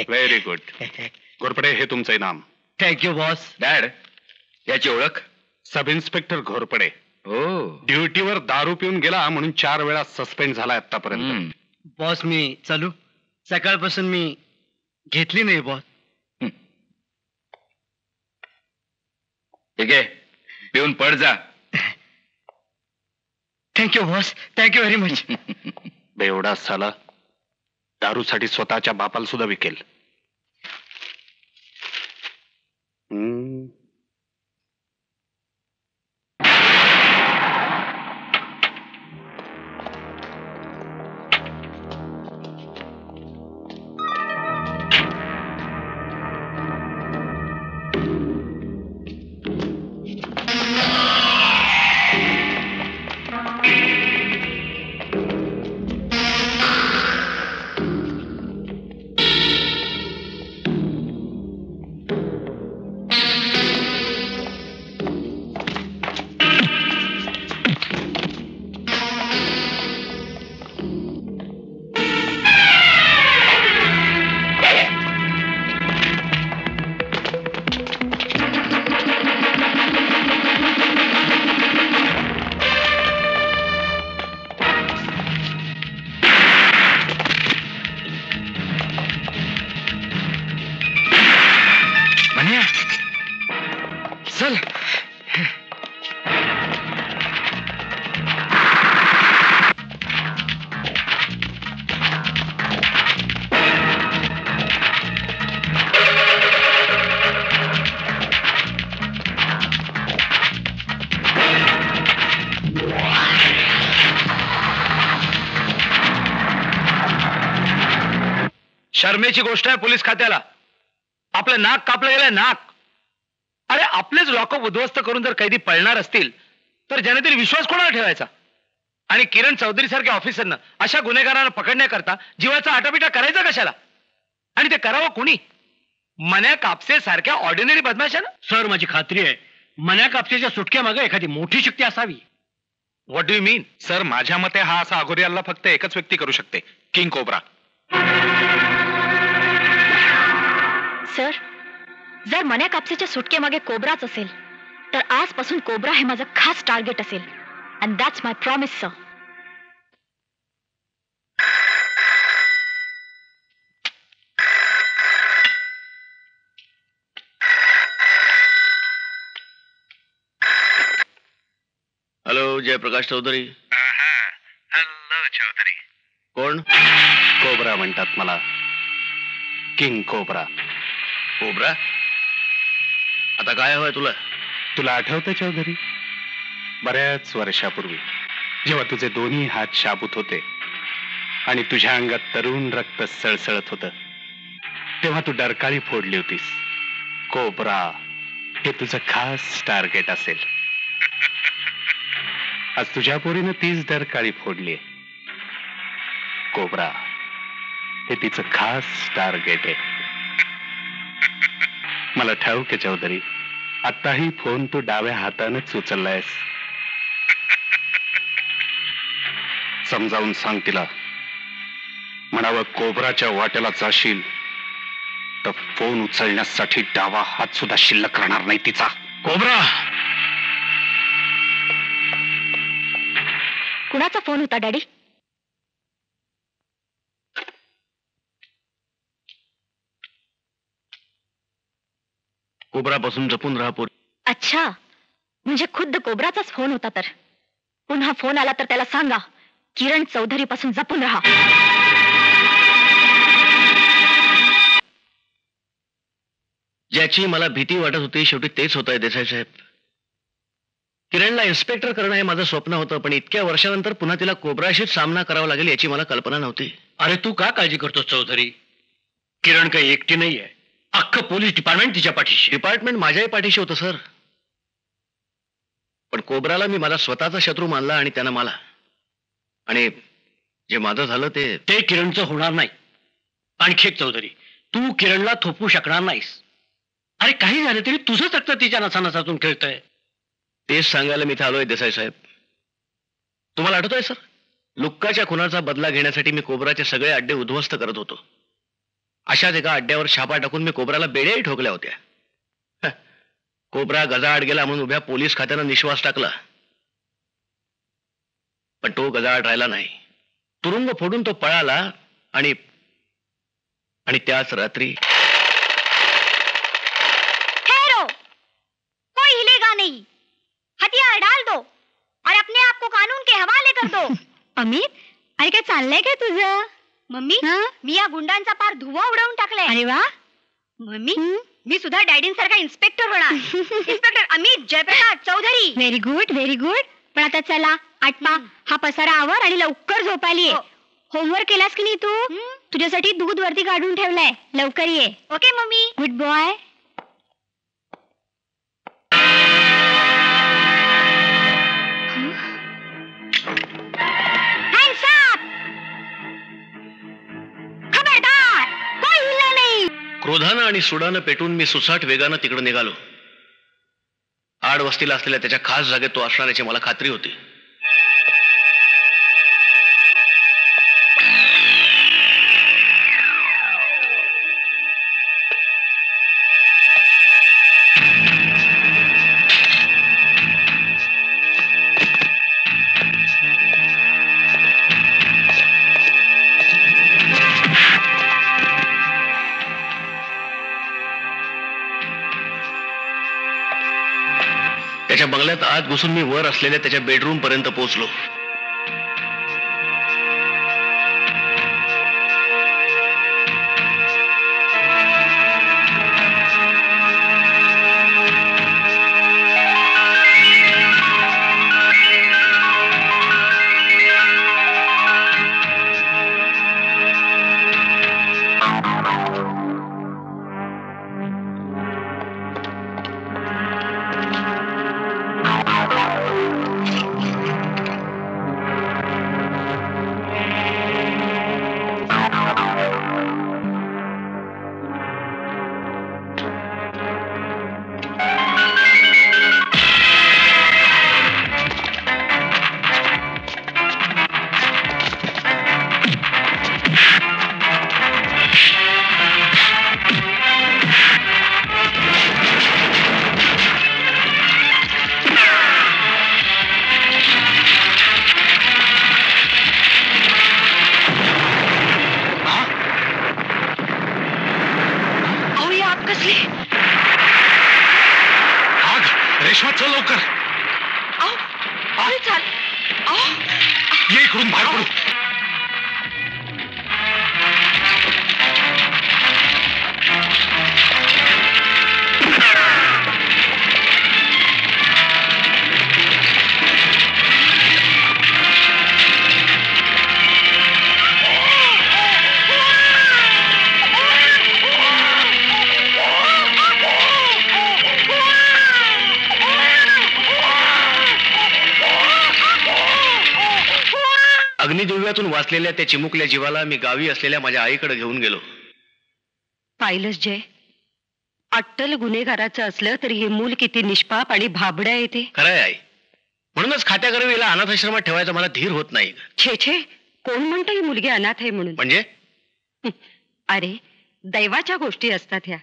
very good. घोरपडे, हे तुमचं इनाम. Thank you boss. डॅड, याची ओळख? Sub inspector Ghorpade. हो. ड्युटीवर दारू पिऊन गेला म्हणून 4 वेळा सस्पेंड झाला आतापर्यंत. बॉस, मी चालू. सकाळपासून मी घेतली नाही बॉस. ठीक आहे, पिऊन पड जा. Thank you boss, thank you very much. बेवडा साला दारूसाठी स्वतःच्या बापाला सुद्धा विकेल. चल. शर्मेची गोष्ट आहे पोलीस खात्याला. आपलं नाक कापलं गेलंय, नाक. अरे आपलेच लॉकअप उद्ध्वस्त करून जर कैदी पळणार असतील तर जनतेने विश्वास कोणाला ठेवायचा? आणि किरण चौधरी सारख्या ऑफिसरनं अशा गुन्हेगारांना पकडण्याकरता जीवाचा आटापिटा करायचा कशाला? आणि ते करावं कोणी? मन्या कापसे सारख्या ऑर्डिनरी बदमाशानं? सर, माझी खात्री आहे मन्या कापसेच्या सुटक्यामागे एखादी मोठी शक्ती असावी. What do you mean? Sir, माझ्या मते हा असा अघोरी हल्ला फक्त एकच व्यक्ती करू शकते, किंग कोब्रा. सर, जर मन्या कापसेच्या सुटकेमागे कोब्राच असेल तर आजपासून कोब्रा हे माझं खास टार्गेट असेल. And that's my promise, sir. Hello, Jayprakash Chaudhary. Hello Chaudhary. कोण? कोब्रा म्हणतात मला, किंग कोब्रा. कोब्रा? आता काय हवंय तुला? तुला आठवतं चौधरी, बऱ्याच वर्षापूर्वी जेव्हा तुझे दोन्ही हात शाबूत होते आणि तुझ्या अंगात तरुण रक्त सळसळत होतं, तेव्हा तू डरकाळी फोडली होतीस. कोब्रा हे तुझं खास टार्गेट असेल. आज तुझ्या पोरीनं तीच डरकाळी फोडली. कोब्रा हे तिचं खास टार्गेट आहे. मला ठाऊक आहे चौधरी, आताही फोन तू डाव्या हातानेच उचललायस. समजावून सांग तिला, म्हणावं कोब्राच्या वाट्याला जाशील तर फोन उचलण्यासाठी डावा हात सुद्धा शिल्लक राहणार नाही तिचा. कोब्रा! कुणाचा फोन होता डॅडी? कोब्रापासून जपून राहा पोरी. अच्छा, म्हणजे खुद्द कोब्राचाच फोन होता. तर पुन्हा फोन आला तर त्याला सांगा, किरण चौधरी पासून जपून राहा. ज्याची मला भीती वाटत होती शेवटी तेच होत आहे देसाई साहेब. किरणला इन्स्पेक्टर करणं हे माझं स्वप्न होतं, पण इतक्या वर्षानंतर पुन्हा तिला कोब्राशीच सामना करावा लागेल याची मला कल्पना नव्हती. अरे तू का काळजी करतोस चौधरी? किरण काही एकटी नाहीये, अख्खं पोलीस डिपार्टमेंट तिच्या पाठीशी. डिपार्टमेंट माझ्याही पाठीशी होतं सर, पण कोब्राला मी मला स्वतःचा शत्रू मानला आणि त्यानं मला. आणि जे माझं झालं ते किरणचं होणार नाही. आणखी एक चौधरी, तू किरणला थोपवू शकणार नाहीस. अरे काही झालं तरी तुझंच रक्त तिच्या नसानसातून खेळतंय. तेच सांगायला मी इथे आलोय देसाई साहेब. तुम्हाला आठवतंय सर, लुक्काच्या खुनाचा बदला घेण्यासाठी मी कोब्राचे सगळे अड्डे उद्ध्वस्त करत होतो. अशाच एका अड्ड्यावर छापा टाकून मी कोब्राला बेड्याही ठोकल्या होत्या. कोब्रा गजाआड गेला म्हणून उभ्या पोलीस खात्यानं निश्वास टाकला, पण तो गजाआड राहिला नाही. तुरुंग फोडून तो पळाला आणि त्याच रात्री कोई हिलेगा नहीं, हथियार डाल दो और अपने आप को कानून के हवाले कर दो. अमित, अरे काय चाललंय काय तुझं? मम्मी, मी या गुंडांचा पार धुवा उडवून टाकलाय. अरे वा. मम्मी, मी सुद्धा डॅडींसारखा इन्स्पेक्टर होणार. Inspector Amit Jayprakash Chaudhary. Very good, very good. पण आता चला, आटपा, हा पसारा आवर आणि लवकर झोपायला ये. होमवर्क केलास की नाही तू? तुझ्यासाठी दूध वरती काढून ठेवलंय, लवकर ये. Okay mummy. Good boy. खबरदार, कोई हिलना नहीं. क्रोधानं आणि सुडानं पेटून मी सुसाट वेगानं तिकडे निघालो. आड वस्तीला असलेल्या त्याच्या खास जागेत तो असण्याची मला खात्री होती. त्याच्या बंगल्यात आत घुसून मी वर असलेल्या त्याच्या बेडरूम पर्यंत पोहोचलो. कसली? आग! रेश्मा चल लवकर. ये इकडून बाहेर पडू. अग्निदिव्यातून वाचलेल्या त्या चिमुकल्या जीवाला मी गावी असलेल्या माझ्या आईकडे घेऊन गेलो. पाहिलंच जय, अट्टल गुन्हेगाराचं असलं तरी हे मूल किती निष्पाप आणि भाबड्या येते. खरंय आई, म्हणूनच खात्याकरवीला अनाथाश्रमात ठेवायचा मला धीर होत नाही. छे छे, कोण म्हणतं ही मुलगी अनाथ आहे म्हणून? म्हणजे अरे, दैवाच्या गोष्टी असतात ह्या.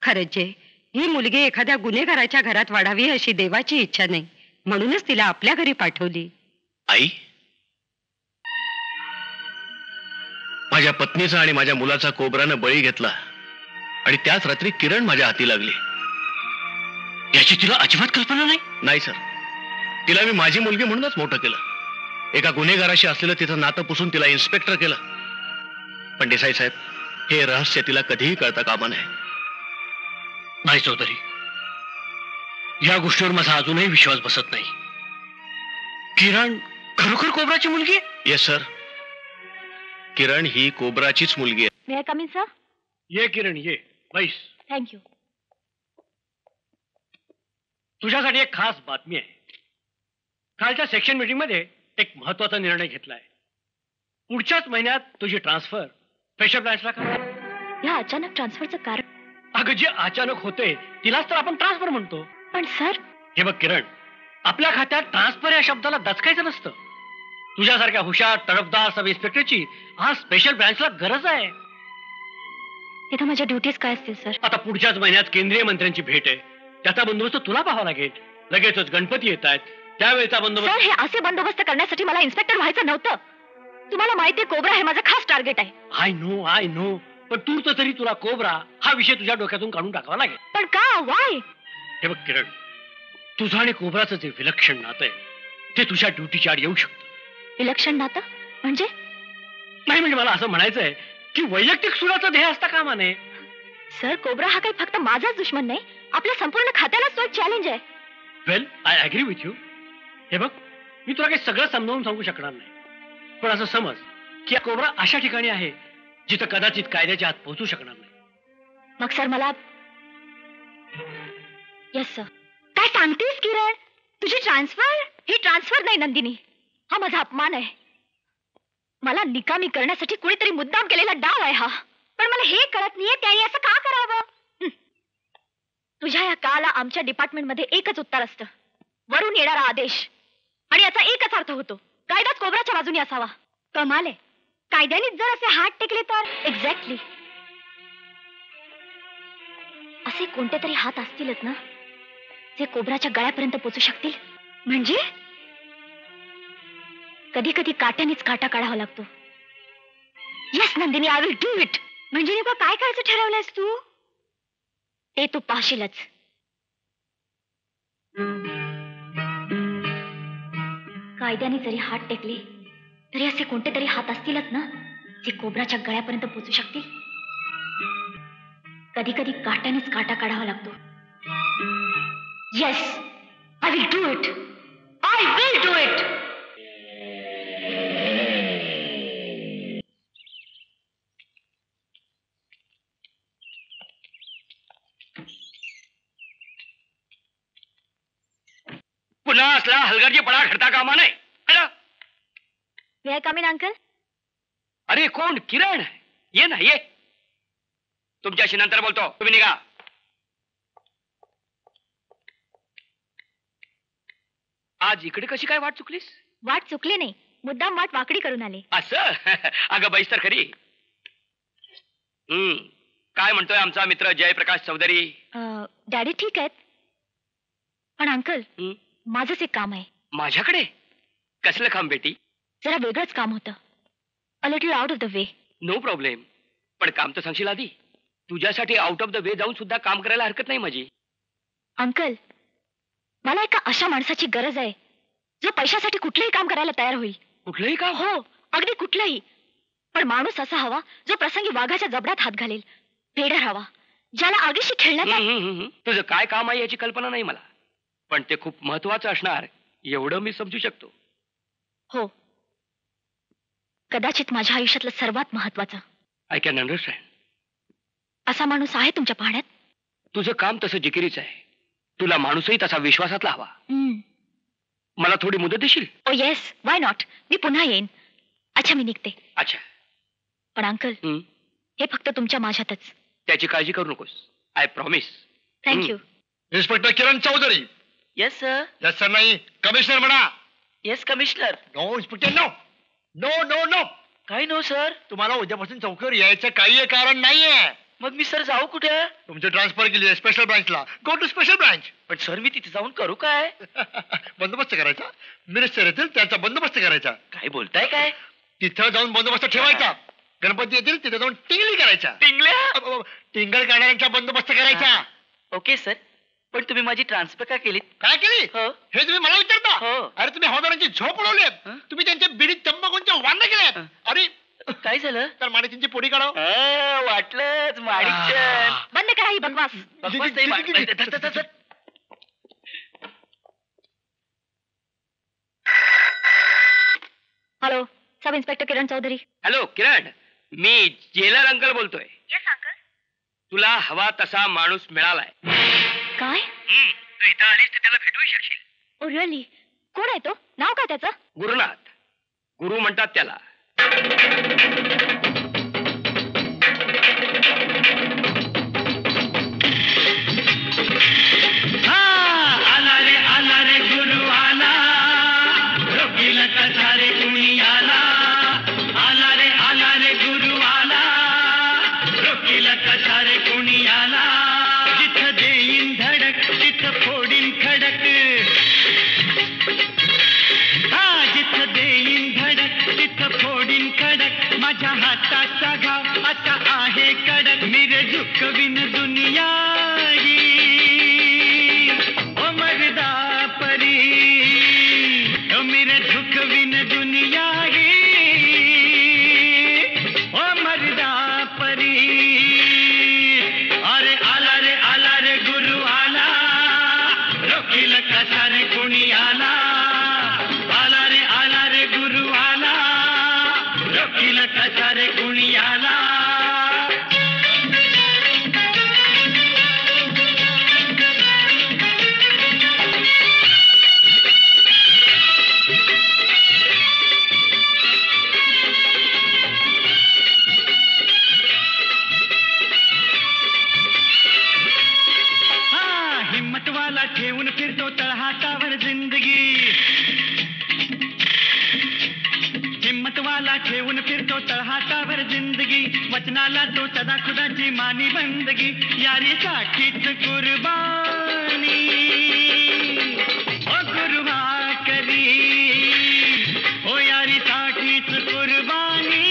खरंच जय, ही मुलगी एखाद्या गुन्हेगाराच्या घरात वाढावी अशी देवाची इच्छा नाही, म्हणूनच तिला आपल्या घरी पाठवली. आई, माझ्या पत्नीचा आणि माझ्या मुलाचा कोबरानं बळी घेतला आणि त्याच रात्री किरण माझ्या हाती लागली. याची तुला अजिबात कल्पना नाही? नाही सर, तिला मी माझी मुलगी म्हणूनच मोठं केलं. एका गुन्हेगाराशी असलेलं तिचं नातं पुसून तिला इन्स्पेक्टर केलं. पण देसाई साहेब, हे रहस्य तिला कधीही कळता कामा नये. नाही चौधरी, या गोष्टीवर माझा अजूनही विश्वास बसत नाही. किरण खरोखर कोबराची मुलगी आहे? येस सर, किरण ही कोबराचीच मुलगी आहे. मे आय कम इन सर? ये किरण, ये बैस. थँक्यू. तुझ्यासाठी एक खास बातमी आहे. कालच्या सेक्शन मीटिंग मध्ये एक महत्वाचा निर्णय घेतलाय. पुढच्याच महिन्यात तुझी ट्रान्सफर स्पेशल ब्रांचला करा. या अचानक ट्रान्सफरचं कारण? अगं, जे अचानक होते तिलाच तर आपण ट्रान्सफर म्हणतो. पण सर, हे बघ किरण, आपल्या खात्यात ट्रान्सफर या शब्दाला दचकायचं नसतं. तुझ्यासारख्या हुशार तडफदार सब इन्स्पेक्टरची आज स्पेशल ब्रांचला गरज आहे. इथं माझ्या ड्युटीज काय असतील सर? आता पुढच्याच महिन्यात केंद्रीय मंत्र्यांची भेट आहे. त्याचा बंदोबस्त तुला पाहावा लागेल. लगेचच गणपती येत आहेत, त्यावेळेचा बंदोबस्त. सर, हे असे बंदोबस्त करण्यासाठी मला इन्स्पेक्टर व्हायचं नव्हतं. तुम्हाला माहितीये कोबरा हे माझं खास टार्गेट आहे. आय नो, पण तू तर तरी तुला कोबरा हा विषय तुझ्या डोक्यातून काढून टाकावा लागेल. पण का? वाय? हे बघ किरण, तुझं आणि कोबराचं जे विलक्षण नातं आहे ते तुझ्या ड्युटीच्या आड येऊ शकतं. विलक्षण नातं म्हणजे? नाही, म्हणजे मला असं म्हणायचंय की वैयक्तिक सुराचं ध्येय असता कामा नये. सर, कोबरा हा काही फक्त माझाच दुश्मन नाही, आपल्या संपूर्ण खात्यालाच तो एक चॅलेंज आहे. वेल, आय अग्री विथ यू. हे बघ, मी तुला काही सगळं समजावून सांगू शकणार नाही, पण असं समज की कोबरा अशा ठिकाणी आहे जिथं कदाचित कायद्याच्या आत पोहोचू शकणार नाही. मग सर मला... येस सर. काय सांगतेस किरण? तुझी ट्रान्सफर? ही ट्रान्सफर नाही नंदिनी, हा माझा अपमान आहे. मला निकामी करण्यासाठी कुणीतरी मुद्दाम केलेला डाव आहे हा. पण मला हे कळत नाहीये त्याने असं का करावं. तुझ्या या काळाला आमच्या डिपार्टमेंटमध्ये एकच उत्तर असतं, वरून येणारा आदेश. आणि याचा एकच अर्थ होतो, कायदाच कोबराच्या बाजूने असावा. कमाल आहे, कायद्याने जर असे हात टेकले तर... एक्झॅक्टली, असे कोणते तरी हात असतीलच ना जे कोबराच्या गळ्यापर्यंत पोचू शकतील. म्हणजे कधी कधी काट्यानेच काटा काढावा लागतो. Yes Nandini, I will do it. म्हणजे नेमकं काय करायचं ठरवलंयस तू ते तू पाहशीलच. कायद्याने जरी हात टेकले तरी असे कोणते तरी हात असतीलच ना जे कोबराच्या गळ्यापर्यंत पोचू शकतील. कधी कधी काट्यानेच काटा काढावा लागतो. Yes, I will do it. I will do it. पुन्हा असला हलगर्जीपणा घडता कामा नाही. मे आय कम इन अंकल? अरे कोण? किरण, ये ना, ये. तुमच्याशी नंतर बोलतो, तुम्ही निघा. आज इकडे कशी काय वाट चुकलीस? वाट चुकली नाही, मुद्दाम वाट वाकडी करून आले. असं? अगं बैस तर खरी. काय म्हणतोय आमचा मित्र जयप्रकाश चौधरी? डॅडी ठीक आहेत, पण अंकल माझंच एक काम आहे. माझ्याकडे? कसलं काम बेटी? जरा वेगळंच काम होतं. A little out of the way. No problem, पण काम तर सांगशील आधी. तुझ्यासाठी आउट ऑफ द वे जाऊन सुद्धा काम करायला हरकत नाही माझी. अंकल, मला एका अशा माणसाची गरज आहे जो पैशासाठी कुठलंही काम करायला तयार होईल. कुठलंही काम? हो, अगदी कुठलंही. पण माणूस असा हवा जो प्रसंगी वाघाच्या जबड्यात हात घालेल. पेडर हवा ज्याला आगीशी खेळण्याचा. तुझं काय काम आहे याची कल्पना नाही मला, पण ते खूप महत्वाचं असणार एवढं मी समजू शकतो. हो, कदाचित माझ्या आयुष्यातलं सर्वात महत्वाचं. I can understand. असा माणूस आहे तुमच्या पाहण्यात? तुझं काम तसं जिकिरीच आहे. तुला माणूसही तसा विश्वासातला हवा. मला थोडी मुदत देशील? ओ येस, वाय नॉट. मी पुन्हा येईन. अच्छा, मी निघते. अच्छा. पण अंकल, हे फक्त तुमच्या माझ्यातच. त्याची काळजी करू नकोस. I promise. Thank you. Inspector Kiran Chaudhary. Yes sir. Yes sir नाही, कमिशनर म्हणा. Yes commissioner. No inspector, no no no no. काय नो सर? तुम्हाला उद्यापासून चौकीवर यायचं काही कारण नाहीये. मग मी सर जाऊ कुठे? तुमची ट्रान्सफर केली आहे स्पेशल ब्रांचला. Go to special branch. पण सर मी तिथे जाऊन करू काय? बंदोबस्त करायचा. मिनिस्टर येतील त्यांचा बंदोबस्त करायचा. काय बोलताय काय? तिथं जाऊन बंदोबस्त ठेवायचा. गणपती येतील तिथे जाऊन टिंगली करायच्या. टिंगल्या? टिंगल करणाऱ्यांचा बंदोबस्त करायचा. Okay sir. पण तुम्ही माझी ट्रान्सफर का केली? काय केली हो. हे तुम्ही मला विचारता? हो. अरे तुम्ही हवालदारांची झोप उडवली. तुम्ही त्यांच्या बिडीत तंबाखूंच्या वांडे केल्यात. अरे काय झालं? तर माणिकांची पोरी काढाव. वाटलंच माणिकचंद. बंद करा ही बकवास. बकवास नाही. Hello, sub inspector Kiran Chaudhari. Hello किरण, मी जेलर अंकल बोलतोय. Yes uncle. तुला हवा तसा माणूस मिळालाय. काय? तू इथं आलीस तर त्याला भेटू शकशील. Oh really? कोण आहे तो? नाव काय त्याचं? गुरुनाथ. गुरु म्हणतात त्याला. आला रे गुरु आला, रोकीला कसा रे कुणी आला. आला रे गुरु आला, रोकीला कसा रे कुणी आला. जिथं देईन धडक तिथं फोडीन खडक. जिथं देईन धडक तिथं फोडीन खडक. माझ्या हाताचा घाव असा आहे कडक. मिरे झुकविन दुनिया ओ मर्दा परी. ओ मिरे झुकविन दुनिया ओ मर्दा परी. अरे आला रे गुरु आला, रोकील कसा रे कुणी आला. आला रे गुरु आला, रोकील कसा रे कुणी आला. हिम्मतवाला ठेवून फिरतो तळहातावर जिंदगी. हिम्मतवाला ठेवून फिरतो तळहातावर जिंदगी. वचनाला तो सदा खुदाची मानी बंदगी. यारीसाठीच कुर्बानी ओ गुरुवा करी. ओ यारीसाठीच कुर्बानी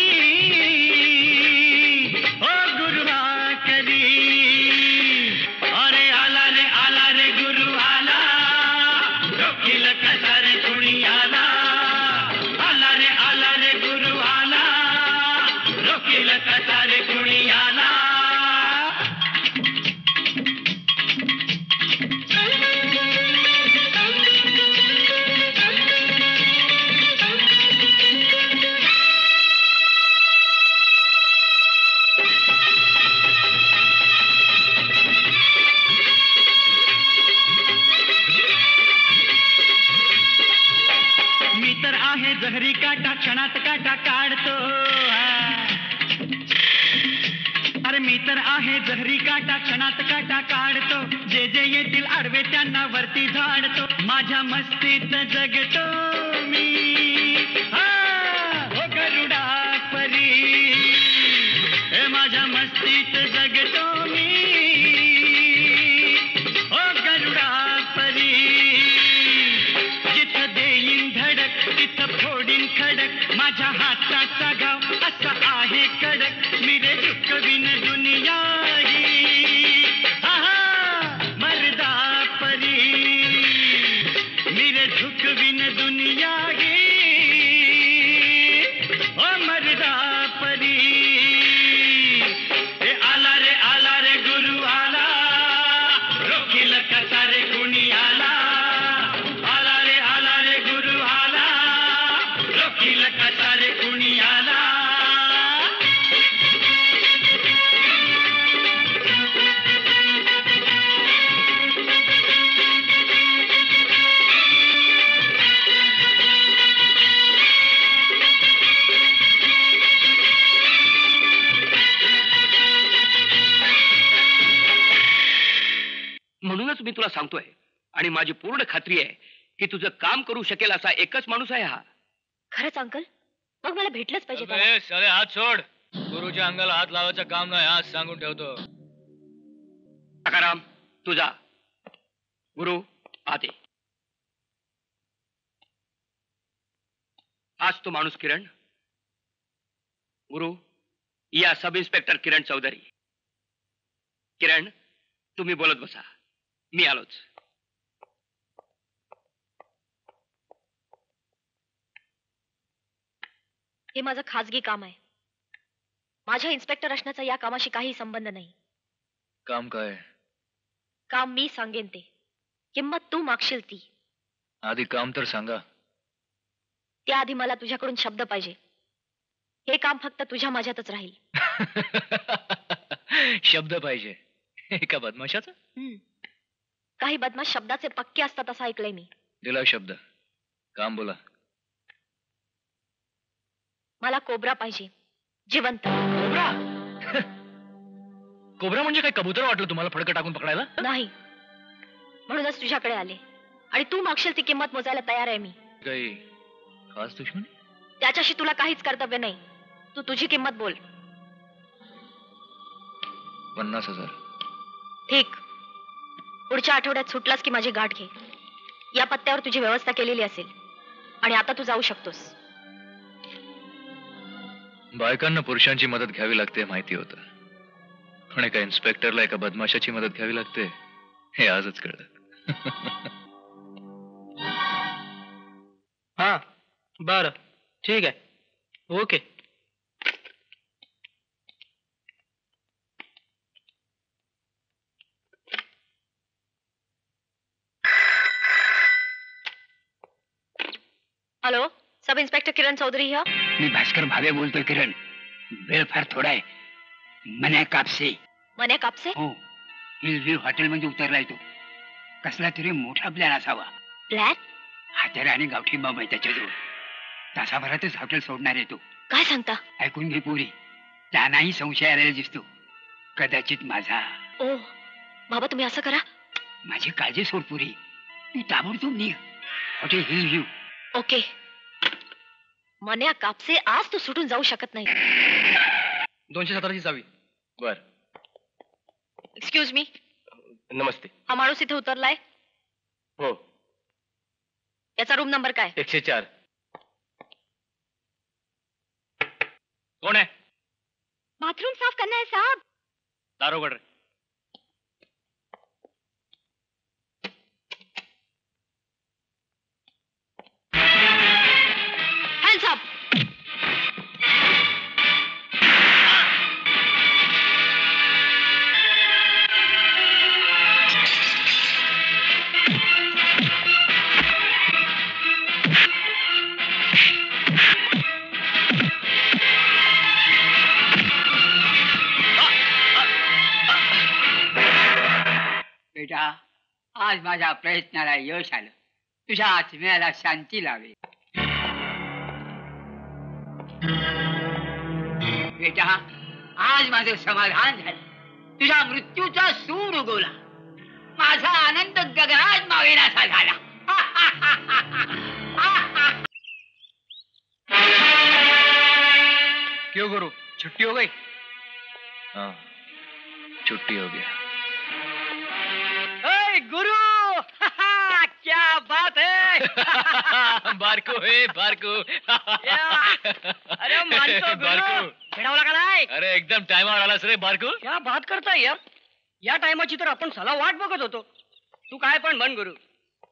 ओ गुरुवा करी. अरे आला रे गुरु आला, रोकील कसा रे कुणी आला. आला रे गुरु आला, रोकील कसा रे कुणी आला. मी तर आहे जहरी काटा, क्षणात काटा काढतो. अरे मी तर आहे जहरी काटा, क्षणात काटा काढतो. जे जे येतील आडवे त्यांना वरती झाडतो. माझ्या मस्तीत जगतो मी हो गरुडा परी. हे माझ्या मस्तीत जगतो मी हो गरुडा परी. जिथं देईन धडक तिथं फोडीन खडक. माझ्या हाताचा घाव असा आहे कडक. मिरे झुकविन दुनिया मी तुला सांगतोय आणि माझी पूर्ण खात्री आहे की तुझं काम करू शकेल असा एकच माणूस आहे हा. खरंच अंकल? मग मला भेटलंच पाहिजे त्याला. साले हात सोड. गुरुच्या अंगाला हात लावायचं काम नाही, आज सांगून ठेवतो. सकाराम तुझा गुरु आते. हाच तो माणूस किरण. गुरु या सब इन्स्पेक्टर किरण चौधरी. किरण तुम्ही बोलत बसा, मी आलोच. हे माझं खाजगी काम आहे. माझ्या इन्स्पेक्टर असण्याचा या कामाशी काही संबंध नाही. काम काय? काम मी सांगेन ते. किंमत तू मागशील ती. आधी काम तर सांगा. त्याआधी मला तुझ्याकडून शब्द पाहिजे. हे काम फक्त तुझ्या माझ्यातच राहील. शब्द पाहिजे एका बदमाशाचा? काही बदमाश शब्दाचे पक्के असतात असं ऐकलंय मी. दिला शब्द, काम बोला. मला कोब्रा पाहिजे, जिवंत. कोब्रा? कोब्रा म्हणजे काय कबूतर वाटलं तुम्हाला फडकं टाकून पकडायला? नाही, म्हणूनच तुझ्याकडे आले आणि तू मागशील ती किंमत मोजायला तयार आहे मी. काही खास दुश्मनी? त्याच्याशी तुला काहीच कर्तव्य नाही. तू तुझी किंमत बोल. 50,000. ठीक, पुढच्या आठवड्यात सुटलास की माझी गाठ घे. या पत्त्यावर तुझी व्यवस्था केलेली असेल आणि आता तू जाऊ शकतोस. बायकांना पुरुषांची मदत घ्यावी लागते माहिती होतं, पण एका इन्स्पेक्टरला एका बदमाशाची मदत घ्यावी लागते हे आजच कळलं. हा बर ठीक आहे. Okay. Hello, sub inspector Kiran Chaudhari ह्या. मी भास्कर भावे बोलतोय. किरण, वेळ फार थोडा आहे. मन्या कापसे. मन्या कापसे? हो, हिल व्ह्यू हॉटेलमध्ये उतरलाय तो. कसला तरी मोठा प्लॅन असावा. प्लॅन? हातेरा आणि गावठी बॉम्ब आहे त्याच्याजवळ. तासाभरातच हॉटेल सोडणार आहे तो. काय सांगता? ऐकून घे पुरी, त्यांनाही संशय आलेला दिसतो. कदाचित माझा. ओ बाबा, तुम्ही असं करा. माझी काळजी सोड पुरी, तू ताबडतोब निघ. Hotel hill view. Okay. Manya Kapse, आज तू सुटून जाऊ शकत नाही. 217ची चावी. बर. Excuse me. नमस्ते. हा माणूस इथे उतरलाय? हो. याचा रूम नंबर काय? 104. कोण आहे? बाथरूम साफ करना है साहब. दारोगड रे. Hands up. बेटा, आज माझ्या प्रयत्नाला यश आलं. तुझ्या आत्म्याला शांती लावे. बेटा, आज माझं समाधान झालं. तुझ्या मृत्यूचा सूर उगवला. माझा आनंद गगनात मावेनासा झाला. क्यों गुरु, छुट्टी हो गई? हाँ, छुट्टी हो गया. गुरु क्या बात है. बारको है बारको. अरे मानतो गुरु, भेटावला का नाही? अरे एकदम टाइमावर आलास रे बारको. क्या बात करताय यार. या टायमाची तर आपण सला वाट बघत होतो. तू काय पण म्हण गुरु,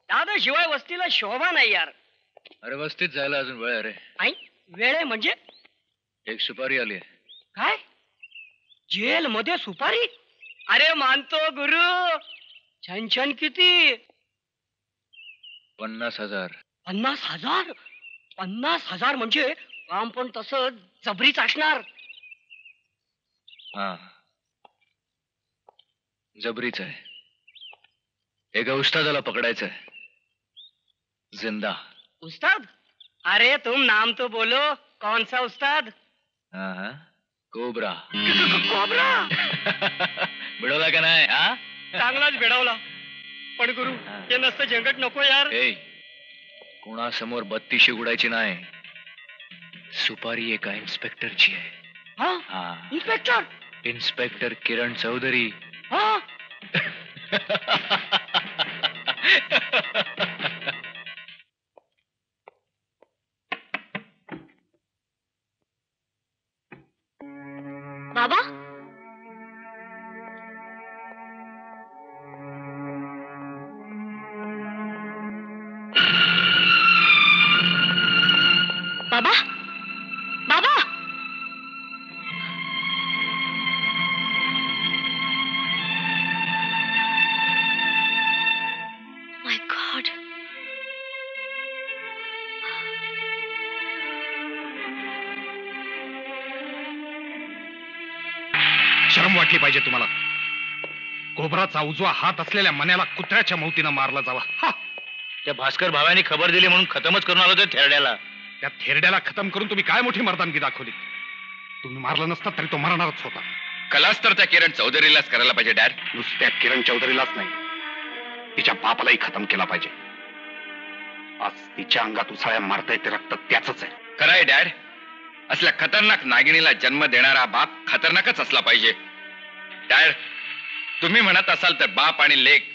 दादा शिवाय वस्तीला शोभा नाही यार. अरे वस्तीत जायला अजून वेळ आहे रे. आई वेळ आहे म्हणजे? एक सुपारी आली आहे. काय? जेल मध्ये सुपारी? अरे मानतो गुरु. छन छन किती? 50,000. 50,000? 50,000 म्हणजे काम पण तसं जबरीच असणार. हा, जबरीच आहे. एका उस्तादाला पकडायचं आहे, जिंदा. उस्ताद? अरे तुम नाम तो बोलो. कौन सा उस्ताद? हा हा, कोबरा. कोबरा? बिडवला का नाही? हा, चांगलाच भिडवला. पण गुरु हे नसतं झंगट नको यार. कोणासमोर बत्तीशी उडायची नाही. सुपारी एका इन्स्पेक्टरची आहे. Inspector inspector Kiran Chaudhari. बाबा बाबा बाबा माय गॉड. शरम वाटली पाहिजे तुम्हाला. कोबराचा उजवा हात असलेल्या मन्याला कुत्र्याच्या मौतीनं मारला जावा. त्या भास्कर भाव्याने खबर दिली म्हणून खतमच करून आलो त्या थेरड्याला. त्या थेरड्याला खतम करून तुम्ही काय मोठी मर्दानगी दाखवली. तुम्ही मारलं नसता तरी तो मरणारच होता. कलास तर त्या किरण चौधरीलाच करायला पाहिजे डॅड. नुसत्या किरण चौधरीलाच नाही, तिच्या बापालाही खतम केला पाहिजे. आज तिच्या अंगात उसाळ्या मारताय ते रक्त त्याच आहे. खरंय डॅड, असल्या खतरनाक नागिणीला जन्म देणारा बाप खतरनाकच असला पाहिजे. डॅड, तुम्ही म्हणत असाल तर बाप आणि लेक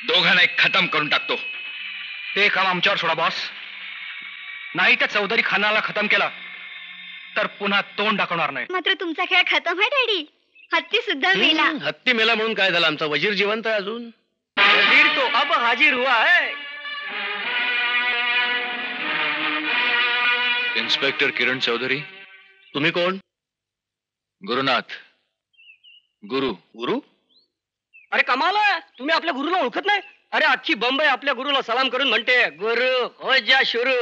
दोघांना एक खतम करून टाकतो. ते काम आमच्यावर सोडा बॉस. नाही त्या चौधरी खानाला खतम केला तर पुन्हा तोंड दाखवणार नाही. मात्र तुमचा खेळ खतम आहे डॅडी. हत्ती सुद्धा मेला. हत्ती मेला म्हणून काय झालं? आमचा वजीर जिवंत आहे अजून. वजीर तो अब हाजिर हुआ है. इन्स्पेक्टर किरण चौधरी. तुम्ही कोण? गुरुनाथ. गुरु. गुरु? अरे कमाल आहे, तुम्ही आपल्या गुरुला ओळखत नाही? अरे अख्खी बंबई आपल्या गुरुला सलाम करून म्हणते गुरु हो जा शुरू.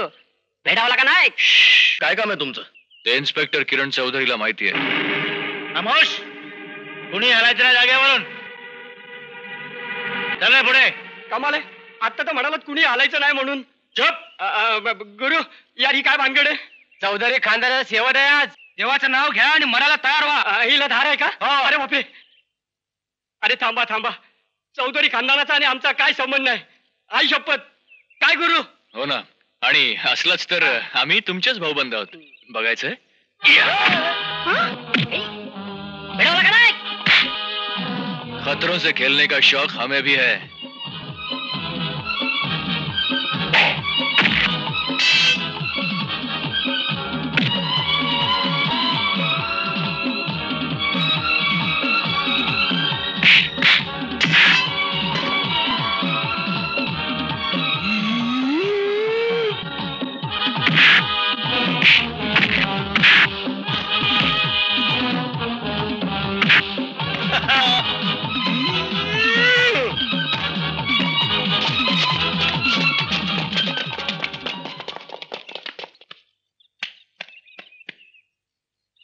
भेटावला का नाही? काय काम आहे तुमचं? ते इन्स्पेक्टर किरण चौधरीला माहिती आहे. अमोश, कुणी हलायचं ना जागेवरून. चल पुढे. कमाल आहे, आता तर म्हणाल कुणी हालायचं नाही म्हणून. चुप. गुरु यार ही काय भानगड आहे? चौधरी खानदाराचा सेवक आहे आज. देवाचं नाव घ्या आणि मराला तयार व्हा. हिला धार आहे का? अरे बापरे. अरे थांबा थांबा, चौधरी खानदानाचा आणि आमचा काय संबंध नाही. आई शपथ. काय गुरु? हो ना, आणि असलंच तर आम्ही तुमचेच भाऊबंद आहोत. बघायचंय? भेटावला का नाही? खतरों से खेलने का शौक हमें भी है.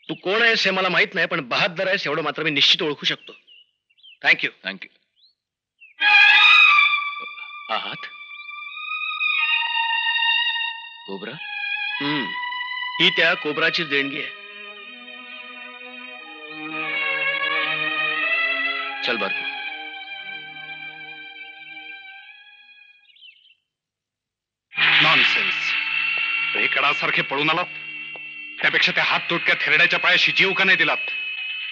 तू कोण आहेस हे मला माहित नाही, पण बहादर आहेस एवढं मात्र मी निश्चित ओळखू शकतो. थँक्यू. थँक्यू. आहात कोबरा? ही त्या कोबराची देणगी आहे. चल बर. नॉनसेन्स. रेकडासारखे पळून आलात, त्यापेक्षा त्या हात तुटक्या थेरड्याच्या पायाशी जीव का नाही दिलात?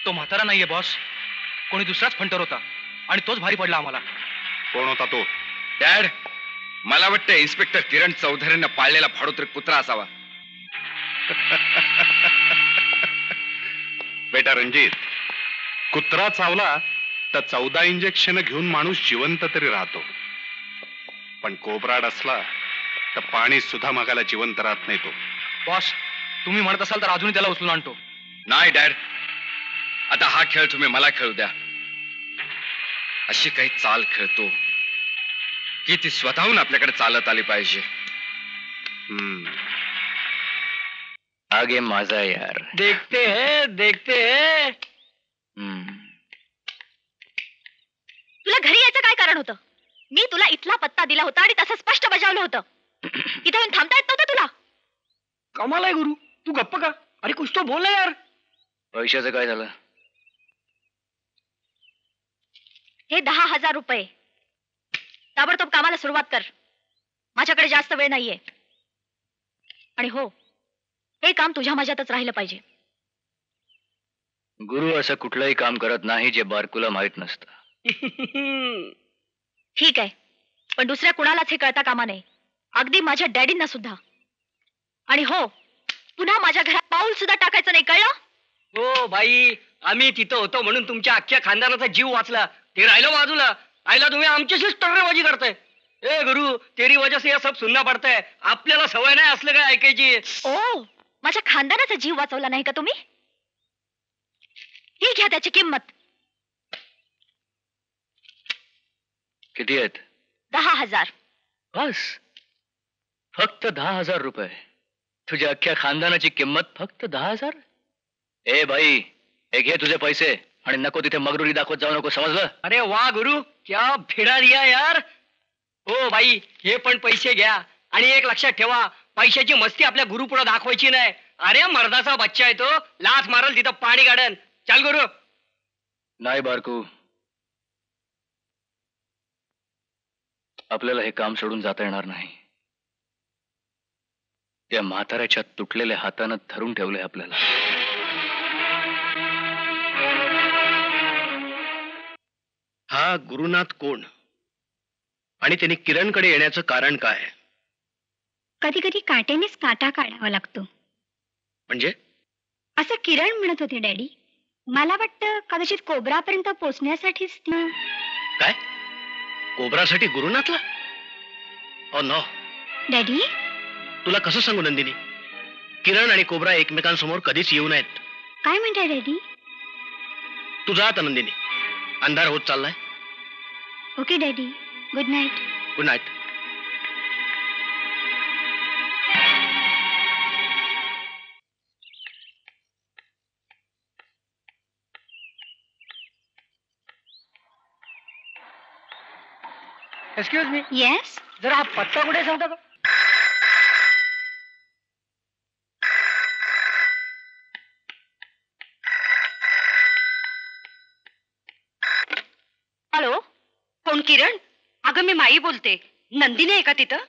तो म्हातारा नाहीये बॉस, कोणी दुसराच फंटर होता आणि तोच भारी पडला आम्हाला. कोण होता तो? डॅड, मला वाटतं इन्स्पेक्टर किरण चौधरीनं पाळलेला फाडोत्री कुत्रा असावा. बेटा रणजित, कुत्रा चावला तर 14 इंजेक्शन घेऊन माणूस जिवंत तरी राहतो, पण कोबराड असला तर पाणी सुद्धा मागायला जिवंत राहत नाही तो. बॉस, तुम्ही म्हणत असाल तर अजूनही त्याला उचलून आणतो. नाही डॅड, आता हा खेळ तुम्ही मला खेळू द्या. अशी काही चाल खेळतो की ती स्वतःहून आपल्याकडे चालत आली पाहिजे. आगे माझा यार. देखते हैं. तुला घरी यायचं काय कारण होतं? मी तुला इथला पत्ता दिला होता आणि तसं स्पष्ट बजावलं होतं. इथे येऊन थांबता येत नव्हतं तुला? कमाल आहे गुरु, तू गप्प का? अरे कुछ तो बोल ना यार. पैशाचं काय झालं? हे 10,000 रुपये. ताबडतोब कामाला सुरुवात कर. माझ्याकडे जास्त वेळ नाहीये. आणि हो, हे काम तुझ्या माझ्यातच राहिलं पाहिजे. गुरु असं कुठलंही काम करत नाही जे बारकूला माहित नसतं. ठीक आहे, पण दुसऱ्या कुणालाच हे कळता कामा नये, अगदी माझ्या डॅडींना सुद्धा. आणि हो, पुन्हा माझ्या घरात पाऊल सुद्धा टाकायचं नाही, कळलं? हो बाई, आम्ही तिथं होतो म्हणून तुमच्या अख्ख्या खानदानाचा जीव वाचला. ते राहिलं बाजूला. आईला तुम्ही आमच्याशीच टर्रेबाजी करताय. ए गुरु, तेरी वजह से ये सब सुनना पड़ता है. आपल्याला सवय नाही असलं काय ऐकायची. ओ, माझ्या खानदानाचा जीव वाचवला नाही का तुम्ही? ही घ्या त्याची किंमत. किती आहेत? 10,000. बस, फक्त 10,000 रुपये. तुझ्या अख्ख्या खानदानाची किंमत फक्त 10,000? ए बाई, हे घे तुझे पैसे आणि नको तिथे मगरुरी दाखवत जाऊ नको, समजलं? अरे वा गुरु, क्या भिडा दिया यार. हो बाई, हे पण पैसे घ्या. आणि एक लक्षात ठेवा, पैशाची मस्ती आपल्या गुरु पुढे दाखवायची नाही. अरे मर्दाचा बच्चा आहे तो, लाच मारल तिथं पाणी काढन. चल गुरु. नाही बारकू, आपल्याला हे काम सोडून जाता येणार नाही. या म्हाताऱ्याच्या तुटलेल्या हातानं धरून ठेवलंय आपल्याला. हा गुरुनाथ कोण आणि त्यांनी किरणकडे येण्याचं कारण काय? कधी कधी काट्यानेच काटा काढावा लागतो. म्हणजे? असं किरण म्हणत होते डॅडी. मला वाटतं कदाचित कोबरापर्यंत पोहोचण्यासाठीच ती. काय? कोबरासाठी गुरुनाथला? ओ नो डॅडी, तुला कसं सांगू नंदिनी, किरण आणि कोबरा एकमेकांसमोर कधीच येऊ नयेत. काय म्हणताय डॅडी? तू जा आता नंदिनी, अंधार होत चाललाय. Okay daddy, good night. Good night. Excuse me, yes. जरा हा पत्ता कुठे सांगता का? हॅलो, कोण? किरण? अगं मी माई बोलते. नंदिनी आहे का तिथं?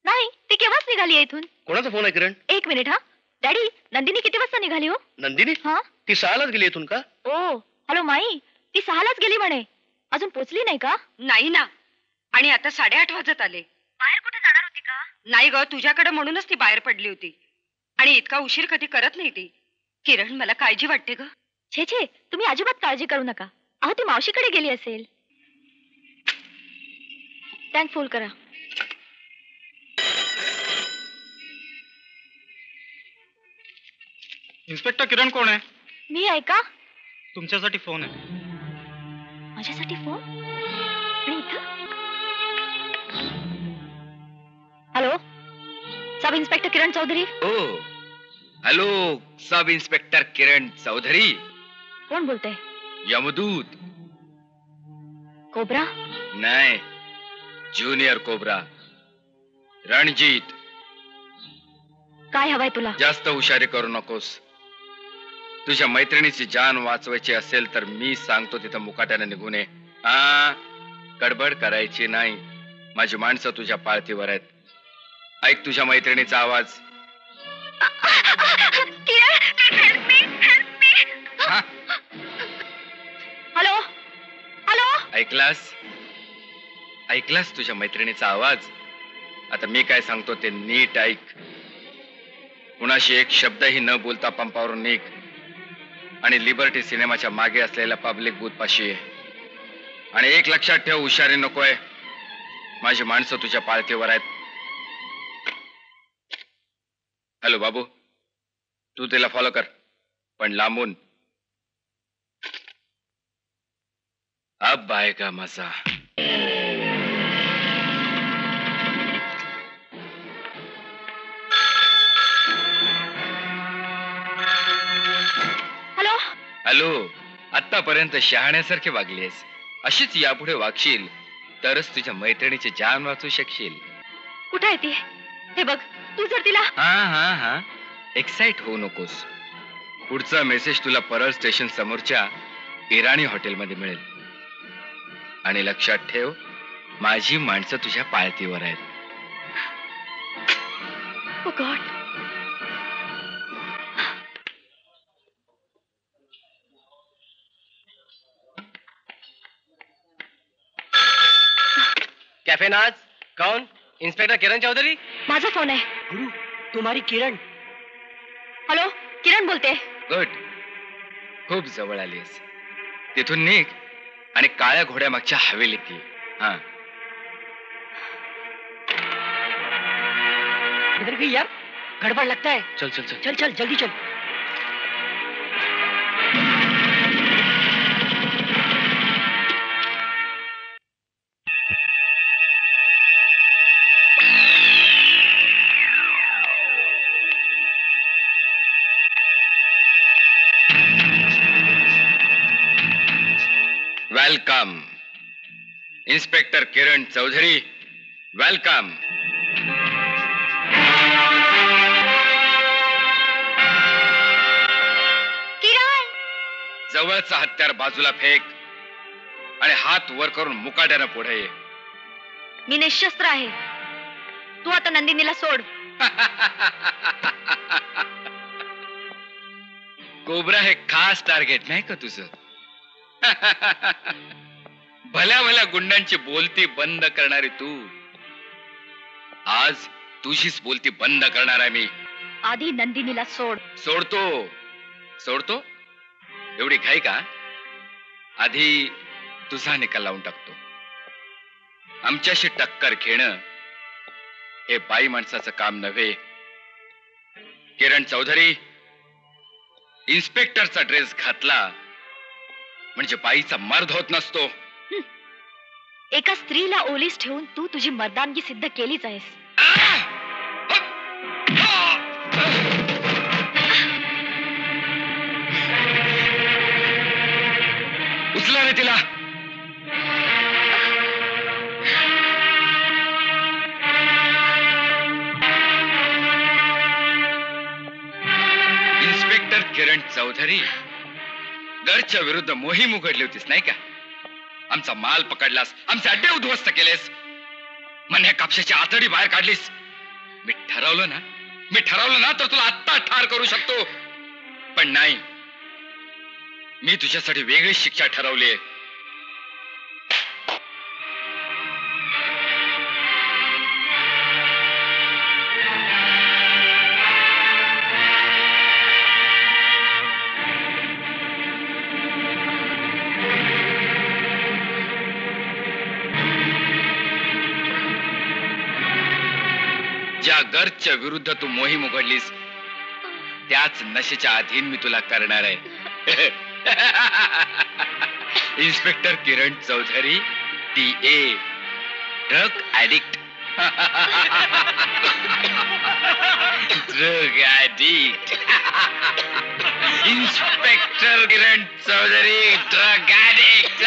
नाही, ती केव्हाच निघाली आहे इथून. कोणाचा फोन आहे किरण? एक मिनिट हा. डॅडी, नंदिनी किती वाजता निघाली हो? नंदिनी? हा? ती 6लाच गेली इथून का? ओ, हॅलो माई, ती 6लाच गेली म्हणे. अजून पोचली नाही का? नाही ना, आणि आता 8:30 वाजत आले. बाहेर कुठे जाणार होती का? नाही ग, तुझ्याकडे म्हणूनच ती बाहेर पडली होती. आणि इतका उशीर कधी करत नाही ती. किरण, मला काळजी वाटते ग. छे छे, तुम्ही अजिबात काळजी करू नका. अहो, ती मावशीकडे गेली असेल. टँक फुल करा. इन्स्पेक्टर किरण कोण आहे? मी आहे का? तुमच्यासाठी फोन आहे. माझ्यासाठी फोन? आणि इथं? Hello, sub inspector Kiran Chaudhari. हो, hello, sub inspector Kiran Chaudhari. कोण बोलतंय? यमदूत. कोबरा? नाही, ज्युनियर कोबरा, रणजीत. काय हवंय तुला? जास्त हुशारी करू नकोस. तुझ्या मैत्रिणीची जान वाचवायची असेल तर मी सांगतो तिथं मुकाट्याने निघून ये. गडबड करायची नाही. माझी माणसं तुझ्या पाळतीवर आहेत. ऐक तुझ्या मैत्रिणीचा आवाज. Hello, hello. ऐकलास? ऐकलास तुझ्या मैत्रिणीचा आवाज? आता मी काय सांगतो ते नीट ऐक. कुणाशी एक शब्दही न बोलता पंपावरून निघ आणि लिबर्टी सिनेमाच्या मागे असलेल्या पब्लिक बूथ पाशी आहे. आणि एक लक्षात ठेव, हुशारी नकोय. माझी माणसं तुझ्या पाळतीवर आहेत. हॅलो बाबू, तू तिला फॉलो कर, पण लांबून. अब आएगा मजा. हॅलो. हॅलो, आतापर्यंत शहाण्यासारखे वागलीस. अशीच यापुढे वागशील तरच तुझ्या मैत्रिणीची जान वाचू शकशील. कुठे आहे ती? हे बघ, तू जर तिला. हा, एक्साइट होऊ नकोस. पुढचा मेसेज तुला परळ स्टेशन समोरच्या इराणी हॉटेलमध्ये मिळेल. आणि लक्षात ठेव, माझी माणसं तुझ्या पाळतीवर आहेत. ओ गॉड. कैफे नाज. कौन? इंस्पेक्टर किरण चौधरी. माझा फोन आहे. गुरु, तुम्हारी किरण. हॅलो, किरण बोलते. गुड. खूप जवळ आलीस. तिथून निघ आणि काळ्या घोड्यामागच्या हवेलीत ये. हा. किधर गई यार? गड़बड़ लगता है. चल चल चल. चल चल जल्दी चल. Welcome inspector Kiran Chaudhary. Welcome. किरण. जवळचा हत्यार बाजूला फेक आणि हात वर करून मुकाट्यानं पुढे ये. मी निशस्त्र आहे. तू आता नंदिनीला सोड. कोबरा हे खास टार्गेट नाही का तुझं? भल्या भल्या गुंडांची बोलती बंद करणारी तू, आज तुझीच बोलती बंद करणार आहे मी. आधी नंदिनीला सोड. सोडतो सोडतो. एवढी घाई का? आधी तुझा निकाल लावून टाकतो. आमच्याशी टक्कर घेणं हे बाई माणसाचं काम नव्हे. किरण चौधरी, इन्स्पेक्टरचा ड्रेस घातला म्हणजे बाईचा मर्द होत नसतो. एका स्त्रीला ओलीस ठेवून तू तुझी मर्दानगी सिद्ध केलीच आहेस. उचला रे तिला. इन्स्पेक्टर किरण चौधरी, घरच्या विरुद्ध मोहीम उघडली होतीस नाही का? आमचा माल पकडलास, आमचे अड्डे उद्ध्वस्त केलेस, मन्या कापशाची आतडी बाहेर काढलीस. मी ठरवलं ना तर तुला आत्ता ठार करू शकतो. पण नाही, मी तुझ्यासाठी वेगळी शिक्षा ठरवली. ज्या गर्दच्या विरुद्ध तू मोहीम उघडलीस त्याच नशेच्या अधीन मी तुला करणार आहे. Inspector Kiran Chaudhari, TA, drug addict. Drug addict. Inspector Kiran Chaudhari, drug addict.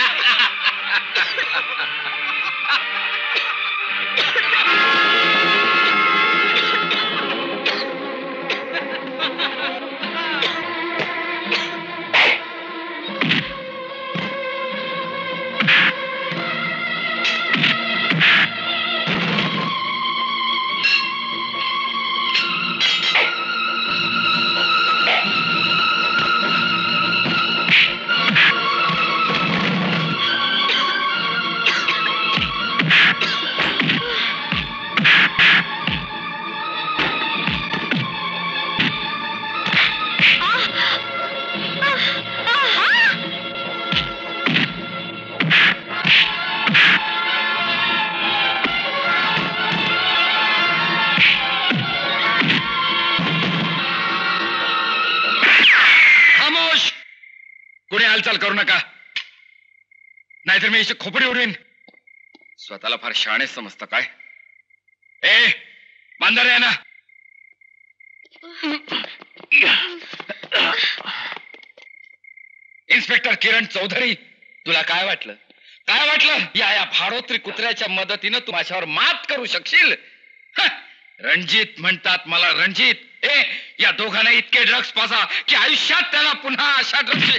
हालचाल करू नका, नाहीतर मी इथे खोपडी उडवीन. स्वतःला फार शाणे समजतं काय? ए बांधर आहे ना. इन्स्पेक्टर किरण चौधरी, तुला काय वाटलं या भाडोत्री कुत्र्याच्या मदतीनं तू माझ्यावर मात करू शकशील? रणजित म्हणतात मला, रणजित. या दोघांना इतके ड्रग्स पाजा की आयुष्यात त्याला पुन्हा अशा ड्रग्स.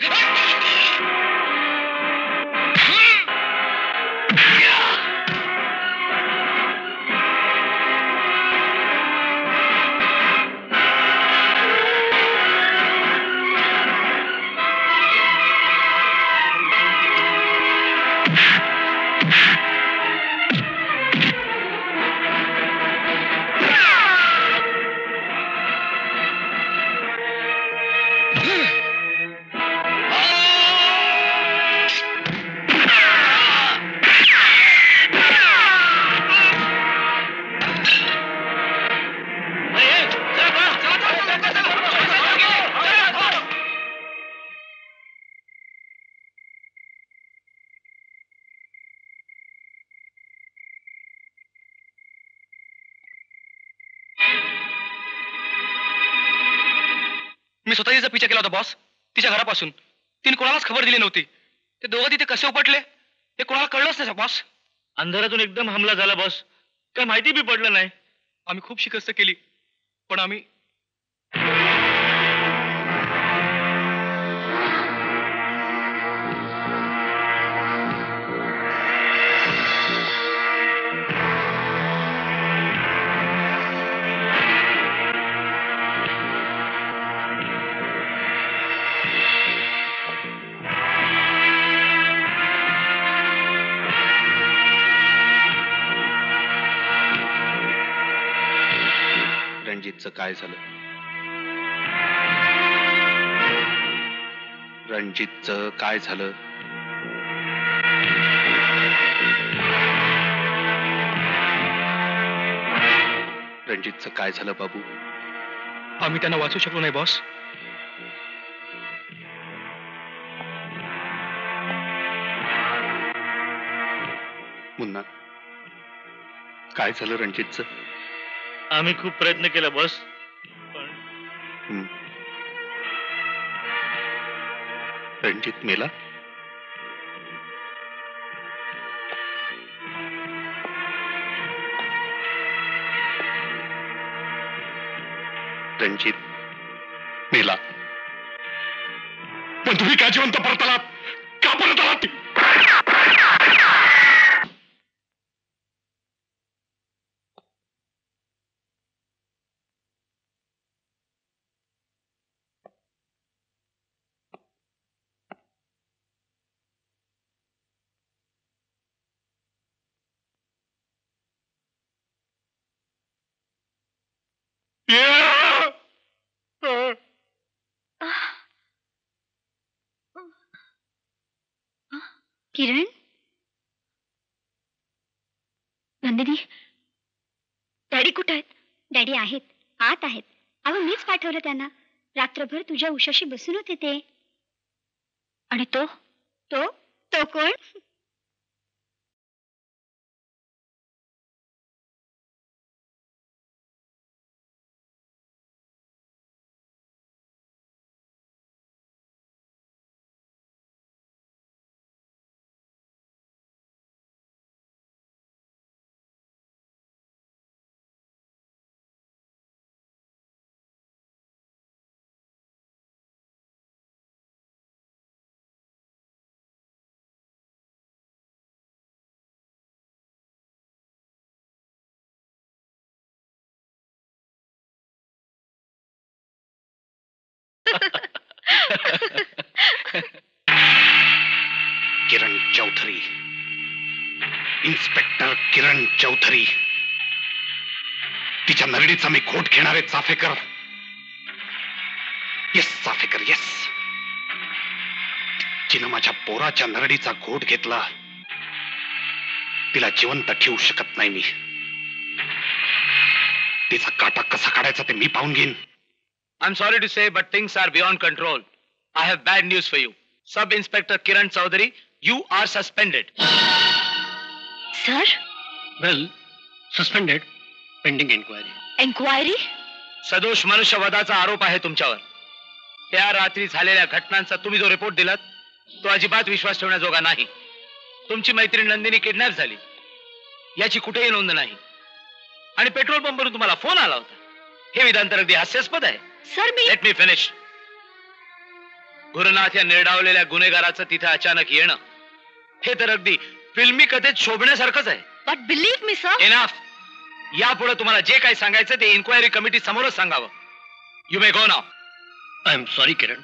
मी स्वतः तिचा पिछा केला होता बॉस, तिच्या घरापासून. तिने कोणालाच खबर दिली नव्हती. ते दोघं तिथे कसे उपटले हे कोणाला कळलंच नाही बॉस. अंधारातून एकदम हमला झाला बॉस, काय माहिती बी पडलं नाही. आम्ही खूप शिकस्त केली, पण आम्ही रणजितचं काय झालं? रणजितचं काय झालं? रणजितचं काय झालं बाबू? आम्ही त्यांना वाचू शकलो नाही बॉस. मुन्ना, काय झालं रणजितचं? आम्ही खूप प्रयत्न केला बॉस, रणजित मेला? रणजित मेला, पण तुम्ही का जिवंत परत आलात? का परत आलात? किरण, नंदिनी, डॅडी कुठे आहेत? डॅडी आहेत, आत आहेत. अहो मीच पाठवलं त्यांना. रात्रभर तुझ्या उशाशी बसून होते ते. आणि तो तो तो कोण? किरण चौधरी, इन्स्पेक्टर किरण चौधरी. तिच्या नरडीचा मी घोट घेणारे चाफेकर. Yes Chaphekar, yes. जिनं माझ्या पोराच्या नरडीचा घोट घेतला, तिला जिवंत ठेवू शकत नाही मी. तिचा काटा कसा काढायचा ते मी पाहून घेईन. I'm sorry to say, but things are beyond control. I have bad news for you. Sub-Inspector Kiran Chaudhary, you are suspended. Sir? Well, suspended, pending inquiry. Inquiry? सदोष मनुष्यवधाचा आरोप आहे तुमच्यावर. त्या रात्री झालेल्या घटनांचा तुम्ही जो रिपोर्ट दिलात तो अजिबात विश्वास ठेवण्याजोगा नाही. तुमची मैत्रीण नंदिनी किडनॅप झाली याची कुठेही नोंद नाही. आणि पेट्रोल पंपवरून तुम्हाला फोन आला होता. हे विधान तर अगदी हास्यास्पद आहे. Sir me let me finish. Gurunath या निर्डावलेल्या गुन्हेगाराचं तिथे अचानक येणं हे तर अगदी फिल्मी कथेत शोभण्यासारखंच आहे. But believe me sir. Enough. यापुढे तुम्हाला जे काही सांगायचं ते इन्क्वायरी कमिटी समोरच सांगावं. You may go now. I am sorry Kiran.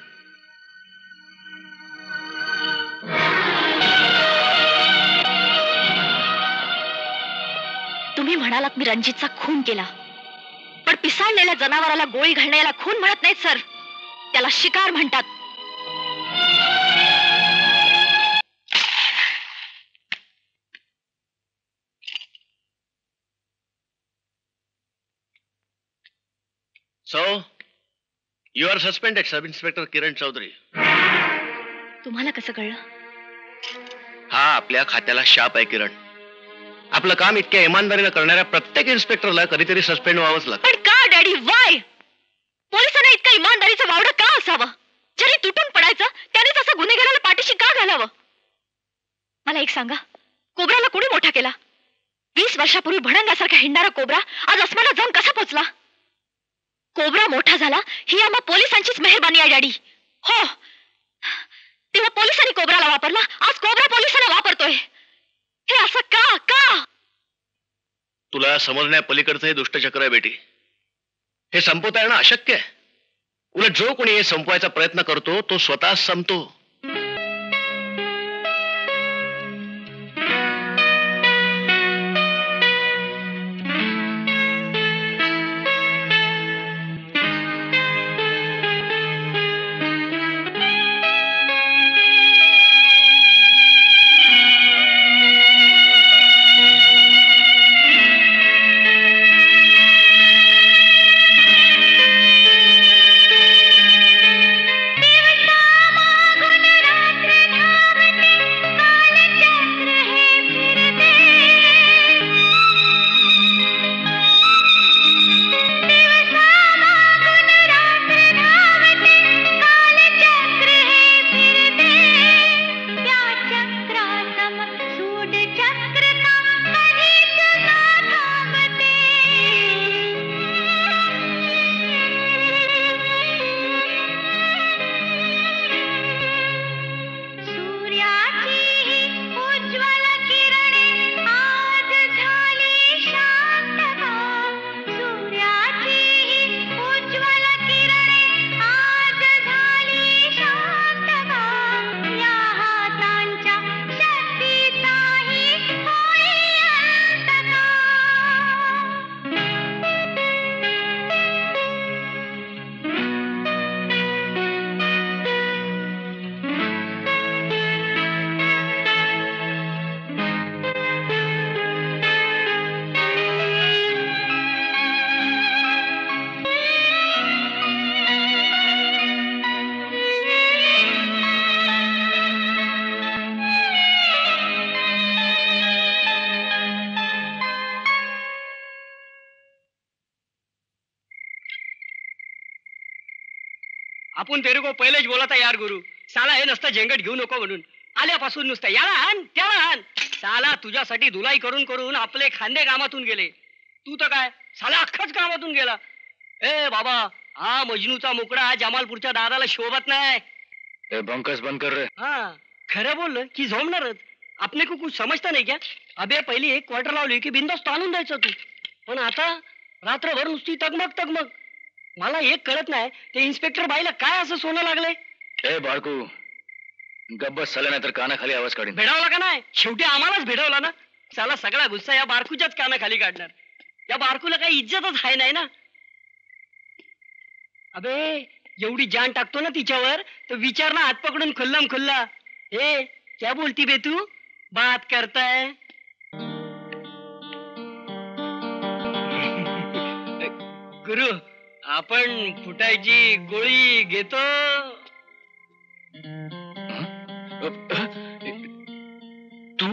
म्हणालात मी रणजितचा खून केला, पण पिसाळलेल्या जनावराला गोळी घालण्याला खून म्हणत नाहीत सर, त्याला शिकार म्हणतात. So you are suspended sub inspector Kiran Chaudhari. तुम्हाला कसं कळलं? हा आपल्या खात्याला शाप आहे किरण. आपलं काम इतक्या इमानदारीनं करणाऱ्या प्रत्येक इन्स्पेक्टरला कधीतरी सस्पेंड व्हावंच लागतं. पण का डॅडी, वाय? पोलिसांना इतका इमानदारीचं वावडं का असावं? जरी तुटून पडायचं त्यानेच असं गुन्हेगाराला पाठीशी का घालावं? मला एक सांगा, कोब्राला कोणी मोठा केला? 20 वर्षापूर्वी भडंगासारखा हिंडणारा कोब्रा आज अस्मानात जाऊन कसा पोचला? कोब्रा मोठा झाला ही आम्हा पोलिसांचीच मेहरबानी आहे डॅडी. हो, तेव्हा पोलिसांनी कोब्राला वापरला, आज कोब्रा पोलिसांना वापरतोय. हे असं का का? तुला समजण्या पलीकडचं हे दुष्टचक्र आहे बेटी. हे संपवता येणं अशक्य आहे. उलट जो कोणी हे संपवायचा प्रयत्न करतो तो स्वतःच संपतो. आपण तेरे को पहिलेच बोलता यार गुरु, साला हे नसतं झेंगट घेऊ नको म्हणून. आल्यापासून नुसतं याला हान त्याला हान. साला तुझ्यासाठी धुलाई करून करून आपले खांदे कामातून गेले. तू तर काय साला अख्खाच कामातून गेला. ए बाबा, हा मजनूचा मुकडा जमालपूरच्या दाराला शोभत नाही. बंकस बंद कर रे. हाँ, खरं बोललं की झोमणारच. आपने को कुछ समजता नाही क्या? अबे पहिली एक क्वार्टर लावली की बिंदास आणून द्यायचं तू. पण आता रात्रभर नुसती तगमग तगमग. मला एक कळत नाही, ते इन्स्पेक्टर बाईला काय असं सोनं लागलंय? ए बाळकू, गब्बस साला नाही तर कानाखाली आवाज काढीन. भेडावला का नाही? शेवटी आम्हालाच भेडवला ना. साला सगळा गुस्सा या बारकूच्याच कानाखाली काढणार. या बारकूला काही इज्जतच आहे नाही ना. अबे एवढी जान टाकतो ना तिच्यावर, तर विचार ना हात पकडून खुल्लम खुल्ला. ए क्या बोलती बे तू? बात करताय? गुरु, आपण फुटायची गोळी घेतो. तू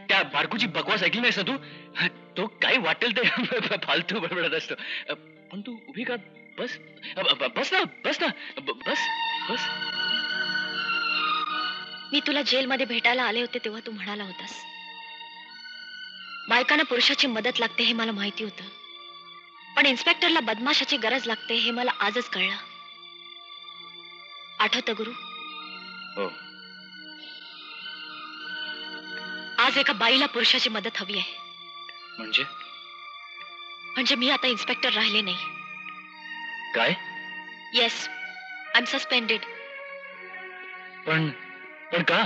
त्या बारकूची बकवास ऐकली नाहीस ना तू? तो काही वाटेल ते फालतू बडबडत असतो. पण तू उभी का? बस बस ना बस ना बस बस. मी तुला जेलमध्ये भेटायला आले होते तेव्हा तू म्हणाला होतास, बायकांना पुरुषाची मदत लागते हे मला माहिती होतं, पण इन्स्पेक्टरला बदमाशाची गरज लागते हे मला आजच कळलं. आठवतं गुरु? हो. आज एका बाईला पुरुषाची मदत हवी आहे. म्हणजे मी आता इन्स्पेक्टर राहिले नाही. काय? Yes, I am suspended. पण का?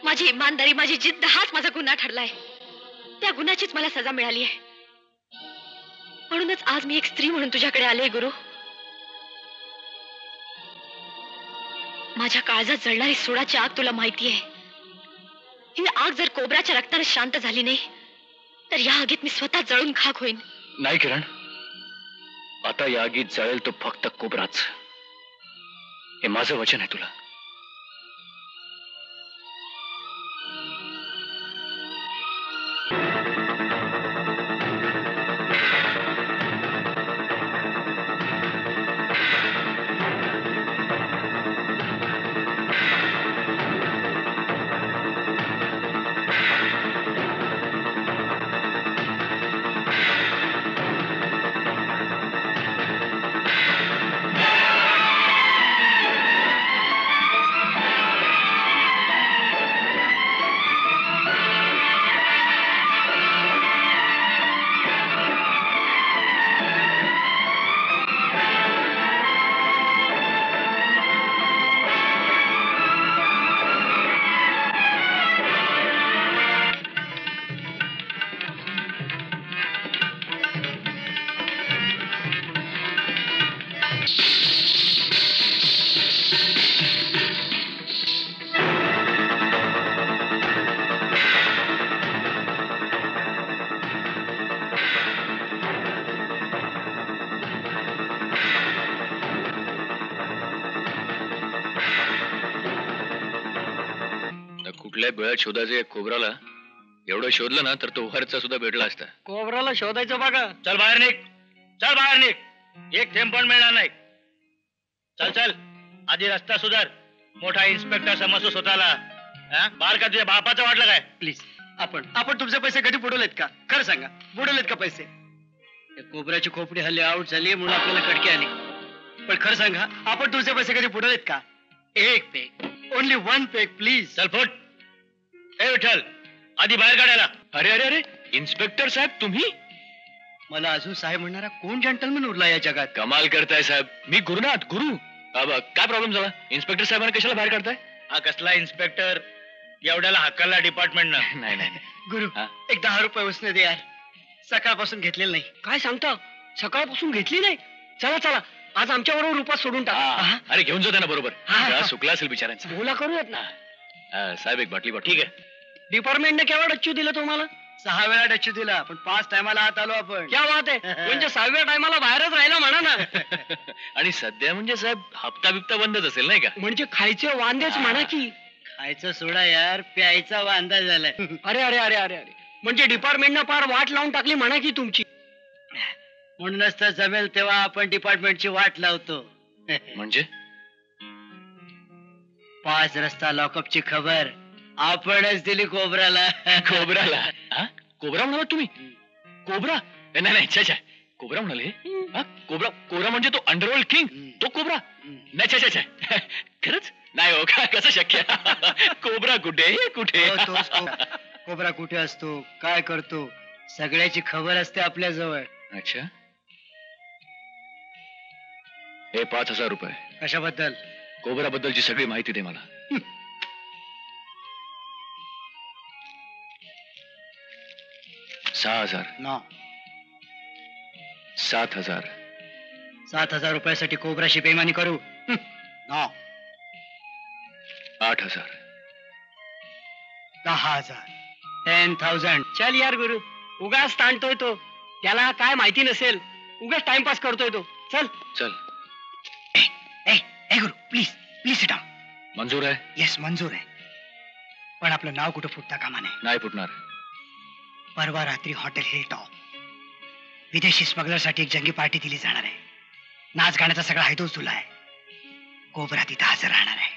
माझी इमानदारी, माझी जिद्द हाच माझा गुन्हा ठरलाय. त्या गुन्ह्याचीच मला सजा मिळाली आहे. म्हणूनच आज मी एक स्त्री म्हणून तुझ्याकडे आले गुरु. माझ्या काळजात जळणारी सुडाची आग तुला माहिती आहे. ही आग जर कोबराच्या रक्ताने शांत झाली नाही तर या आगीत मी स्वतः जळून खाक होईन. नाही किरण, आता या आगीत जळेल तो फक्त कोबराच. हे माझं वचन आहे तुला. कुठल्या बेळात शोधायचं या कोबराला? एवढं शोधलं ना तर तो वरचा सुद्धा भेटला असता. कोबराला शोधायचं बघा. चल बाहेर निघ, चल बाहेर निघ. एक थेंब पण मिळणार नाही. चल चल, आधी रस्ता सुधार. मोठा इन्स्पेक्टर समजतो स्वतःला. बाहेर का तुझ्या बापाचं वाटलं काय? प्लीज, आपण तुमचे पैसे कधी बुडवलेत का? खरं सांगा, बुडवलेत का पैसे? कोबराची खोपडी हल्ली आउट झाली म्हणून आपल्याला कटकी आली. पण खरं सांगा, आपण तुमचे पैसे कधी बुडवलेत का? एक peg, only one peg please. चल फुट. ए विठ्ठल, आधी बाहेर काढायला. अरे अरे अरे, इन्स्पेक्टर साहेब तुम्ही? मला अजून साहेब म्हणणारा कोण जंटलमॅन उरला या जगात? कमाल करताय साहेब. मी गुरुनाथ, गुरु. काय प्रॉब्लेम झाला? इन्स्पेक्टर साहेबांना कशाला बाहेर काढताय? हा कसला इन्स्पेक्टर? एवढ्याला हक्काला डिपार्टमेंट ना. नाही नाही गुरु, एक 10 रुपये उसने दे यार. सकाळपासून घेतलेलं नाही. काय सांगता? सकाळपासून घेतली नाही? चला चला, आज आमच्या बरोबर रुपयात सोडून टाका. अरे घेऊन जा त्यांना बरोबर. सुकला असेल बिचारांचं. बोला करूयात ना. साहेब एक बाटली ठीक आहे. डिपार्टमेंटने केव्हा डच्चू दिलं तुम्हाला? 6 वेळा डच्चू दिला, पण 5 टायमाला आत आलो आपण. क्या बात आहे. म्हणजे 6व्या टायमाला बाहेरच राहिला म्हणा ना. आणि सध्या म्हणजे साहेब हप्ता बिप्ता बंदच असेल नाही का? म्हणजे खायचे वांदेच म्हणा की. खायचं सोडा यार, प्यायचा वांदा झालाय. अरे अरे अरे अरे अरे, म्हणजे डिपार्टमेंटनं पार वाट लावून टाकली म्हणा की तुमची. म्हणूनच तर जमेल तेव्हा आपण डिपार्टमेंटची वाट लावतो. म्हणजे 5 रस्ता लॉकअपची खबर आपणच दिली कोबराला. कोबराला? कोबरा म्हणाला तुम्ही? कोबरा? नाही नाही, छा कोबरा म्हणाले? कोबरा? कोबरा म्हणजे तो अंडरवर्ल्ड किंग, तो कोबरा? नाही छा छा, खरंच नाही हो का? कसं शक्य? कोबरा कुठे कुठे? कोबरा कुठे असतो, काय करतो, सगळ्याची खबर असते आपल्या जवळ. अच्छा, हे 5,000 रुपये. कशाबद्दल? कोबरा बद्दलची सगळी माहिती दे मला. 6,000. 7,000. 7,000 रुपयासाठी कोबराशी बेईमानी करू? 8,000. 10,000. 10,000. चल यार गुरु, उगाच ताणतोय तो. त्याला काय माहिती नसेल, उगाच टाइमपास करतोय तो. चल चल. गुरु, प्लीज प्लीज सिट डाऊन. मंजूर आहे? येस, मंजूर आहे. पण आपलं नाव कुठं फुटता कामा नये. नाही फुटणार. परवा रात्री हॉटेल हिल टॉप विदेशी स्मगलरसाठी एक जंगी पार्टी दिली जाणार आहे. नाच गाण्याचा सगळा हैदोस तुला आहे. कोबरा तिथं हजर राहणार आहे.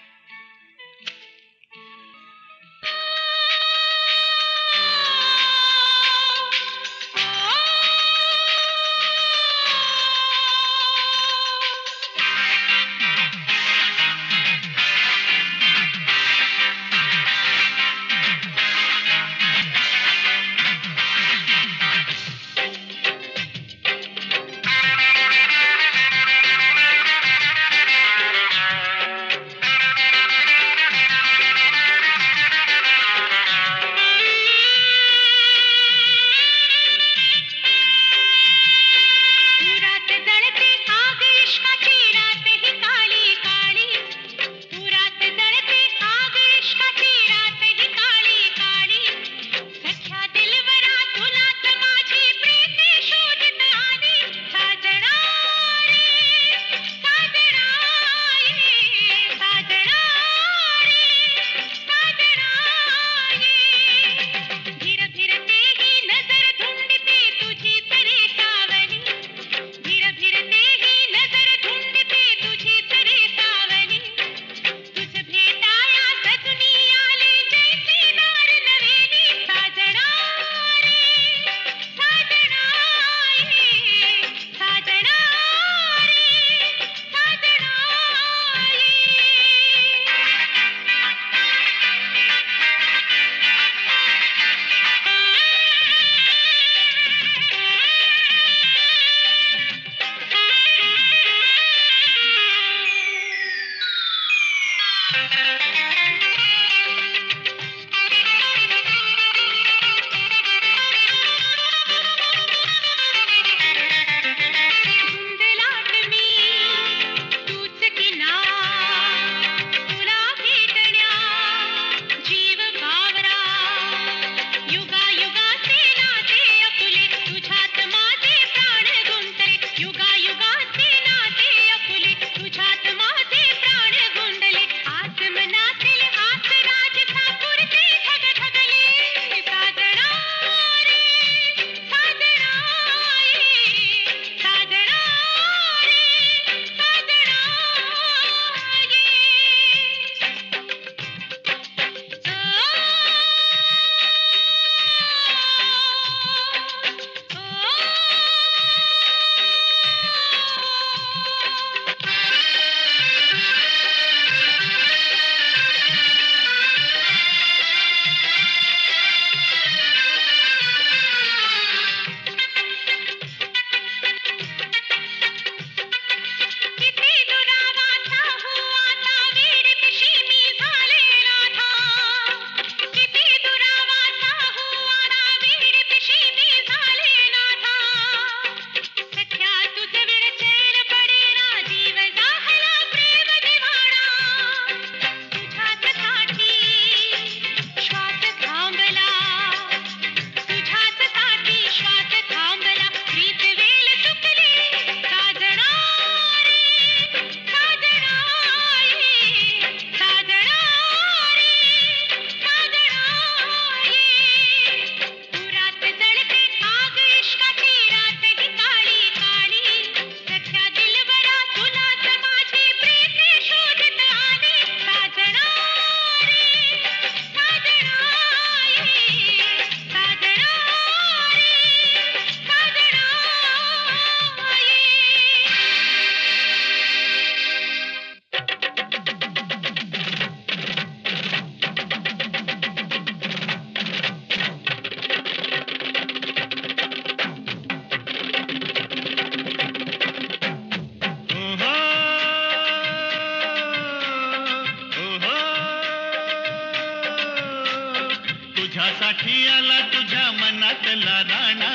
तुझ्यासाठी आला तुझ्या मनातला राणा,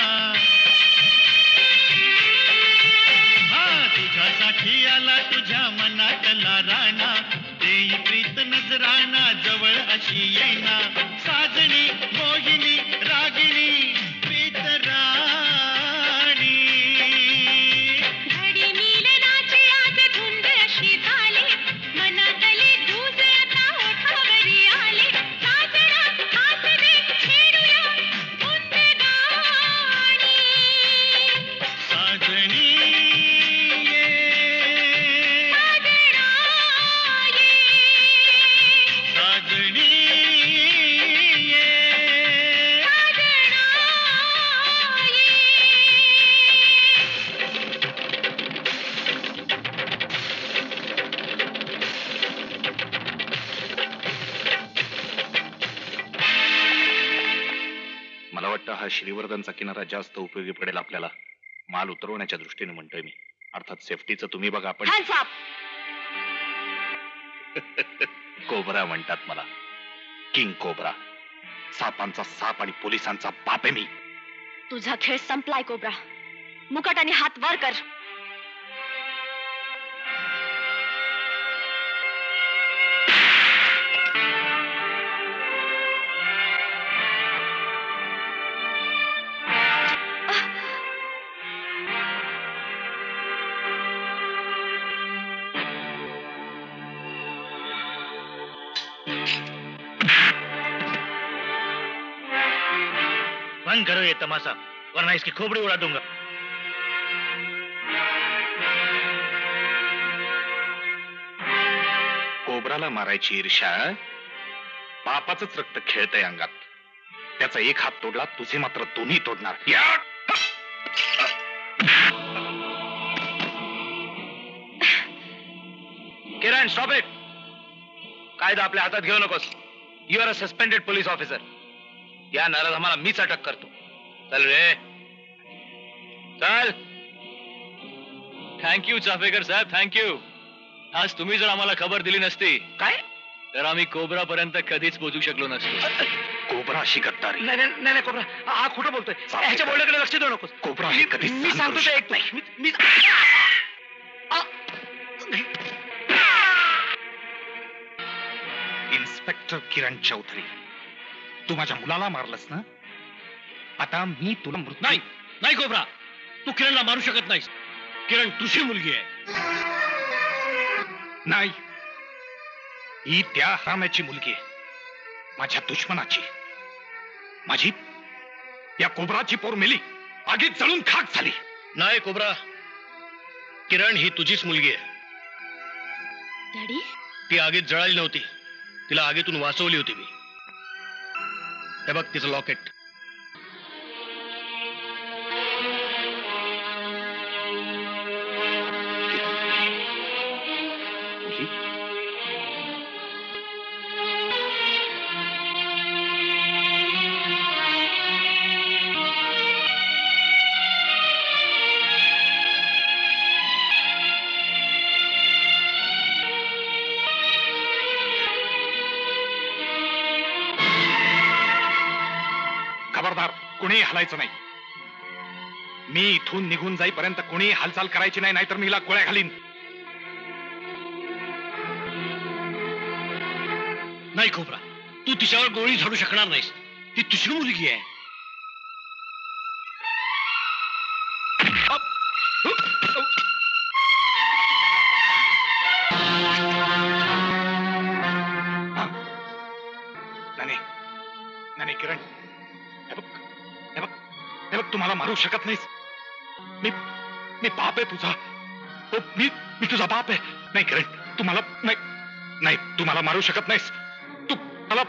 हा तुझ्यासाठी आला तुझ्या मनातला राणा, देई प्रीत नजराणा जवळ अशी येना, साजणी मोहिनी रागिणी प्रीत राणी. घडी मिलनाची आज धुंद अशी झाली, मनातले दूध आता ओठावरी आले, साजणा हात दे छेडूया गुंद गाणी. साजणी ये, साजणा ये, साजणी ये, साजणा ये. मला वाटतं हा श्रीवर्धनचा किनारा जास्त उपयोगी पडेल आपल्याला. माल उतरवण्याच्या दृष्टीने म्हणतोय मी. अर्थात सेफ्टीचं तुम्ही बघा. आपण Hands up. कोबरा म्हणतात मला. King cobra. सापांचा साप आणि पोलिसांचा बाप आहे मी. तुझा खेळ संपलाय कोब्रा. मुकाटाने हात वर कर. बंद करो ये तमाशा, वरना इसकी खोपड़ी उड़ा दूंगा. कोबराला मारायची ईर्ष्या बापाचंच रक्त खेळतंय अंगात. त्याचा एक हात तोडला, तुझे मात्र दोन्ही तोडणार. या! किरण, स्टॉप इट. कायदा आपल्या हातात घेऊ नकोस. You are a suspended police officer. या नराधमाला मीच अटक करतो. चल रे, चल. थँक्यू चाफेकर साहेब, थँक्यू. आज तुम्ही जर आम्हाला खबर दिली नसती. काय तर आम्ही कोबरा पर्यंत कधीच पोहोचू शकलो नसतो. कोबरा अशी गद्दारी. नाही कोबरा, हा खोटं बोलतोय. ह्याच्या बोलण्याकडे लक्ष देऊ नकोस. कोबरा हे कधीच मी सहन सांगतो करू ते शकत ऐक तू. मी इन्स्पेक्टर किरण चौधरी, तू माझ्या मुलाला मारलंस ना? आता मी तुला नाही नाही कोबरा, तू किरणला मारू शकत नाहीस. किरण तुझी मुलगी आहे. नाही, ही त्या हराम्याची मुलगी आहे, माझ्या दुश्मनाची. माझी या कोबराची पोर मेली, आगीत जळून खाक झाली. नाही कोबरा, किरण ही तुझीच मुलगी आहे. डॅडी, ती आगीत जळाली नव्हती, तिला आगीतून वाचवली होती मी. हे बघ तिचं लॉकेट. खबरदार, कुणी हलायचं नाही. मी इथून निघून जाईपर्यंत कुणी हालचाल करायची नाही, नाहीतर मी हिला गोळ्या घालीन. नाही कोबरा, तू तिच्यावर गोळी झाडू शकणार नाहीस. ती तुझी मुलगी आहे. नाही किरण, हे बघ हे बघ हे बघ, तू मला मारू शकत नाहीस. मी बाप आहे तुझा. मी तुझा बाप आहे. नाही किरण, तू मला नाही, तू मला मारू शकत नाहीस. तू मला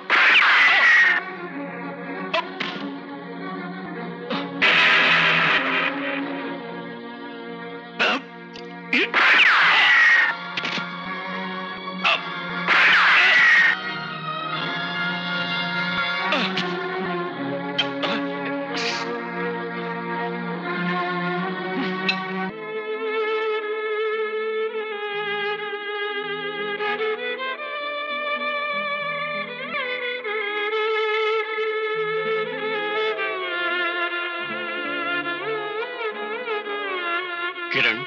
Kiran,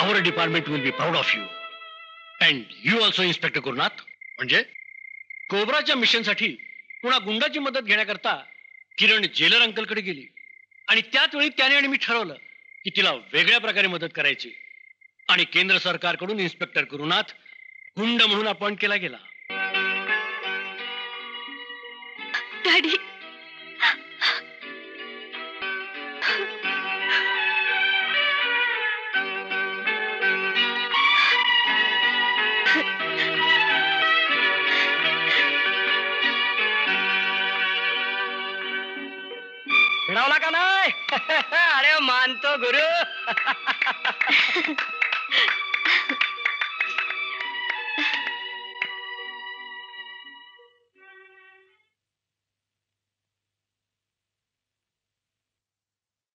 our department will be proud of you. And you also, Inspector Gurnath. म्हणजे कोबराच्या मिशनसाठी पुन्हा गुंडाची मदत घेण्याकरता किरण जेलर अंकलकडे गेली आणि त्याच वेळी त्याने आणि मी ठरवलं की तिला वेगळ्या प्रकारे मदत करायची आणि केंद्र सरकारकडून इन्स्पेक्टर गुरुनाथ गुंड म्हणून अपॉइंट केला गेला. डॅडी, मिळवला का नाही? अरे मानतो गुरु.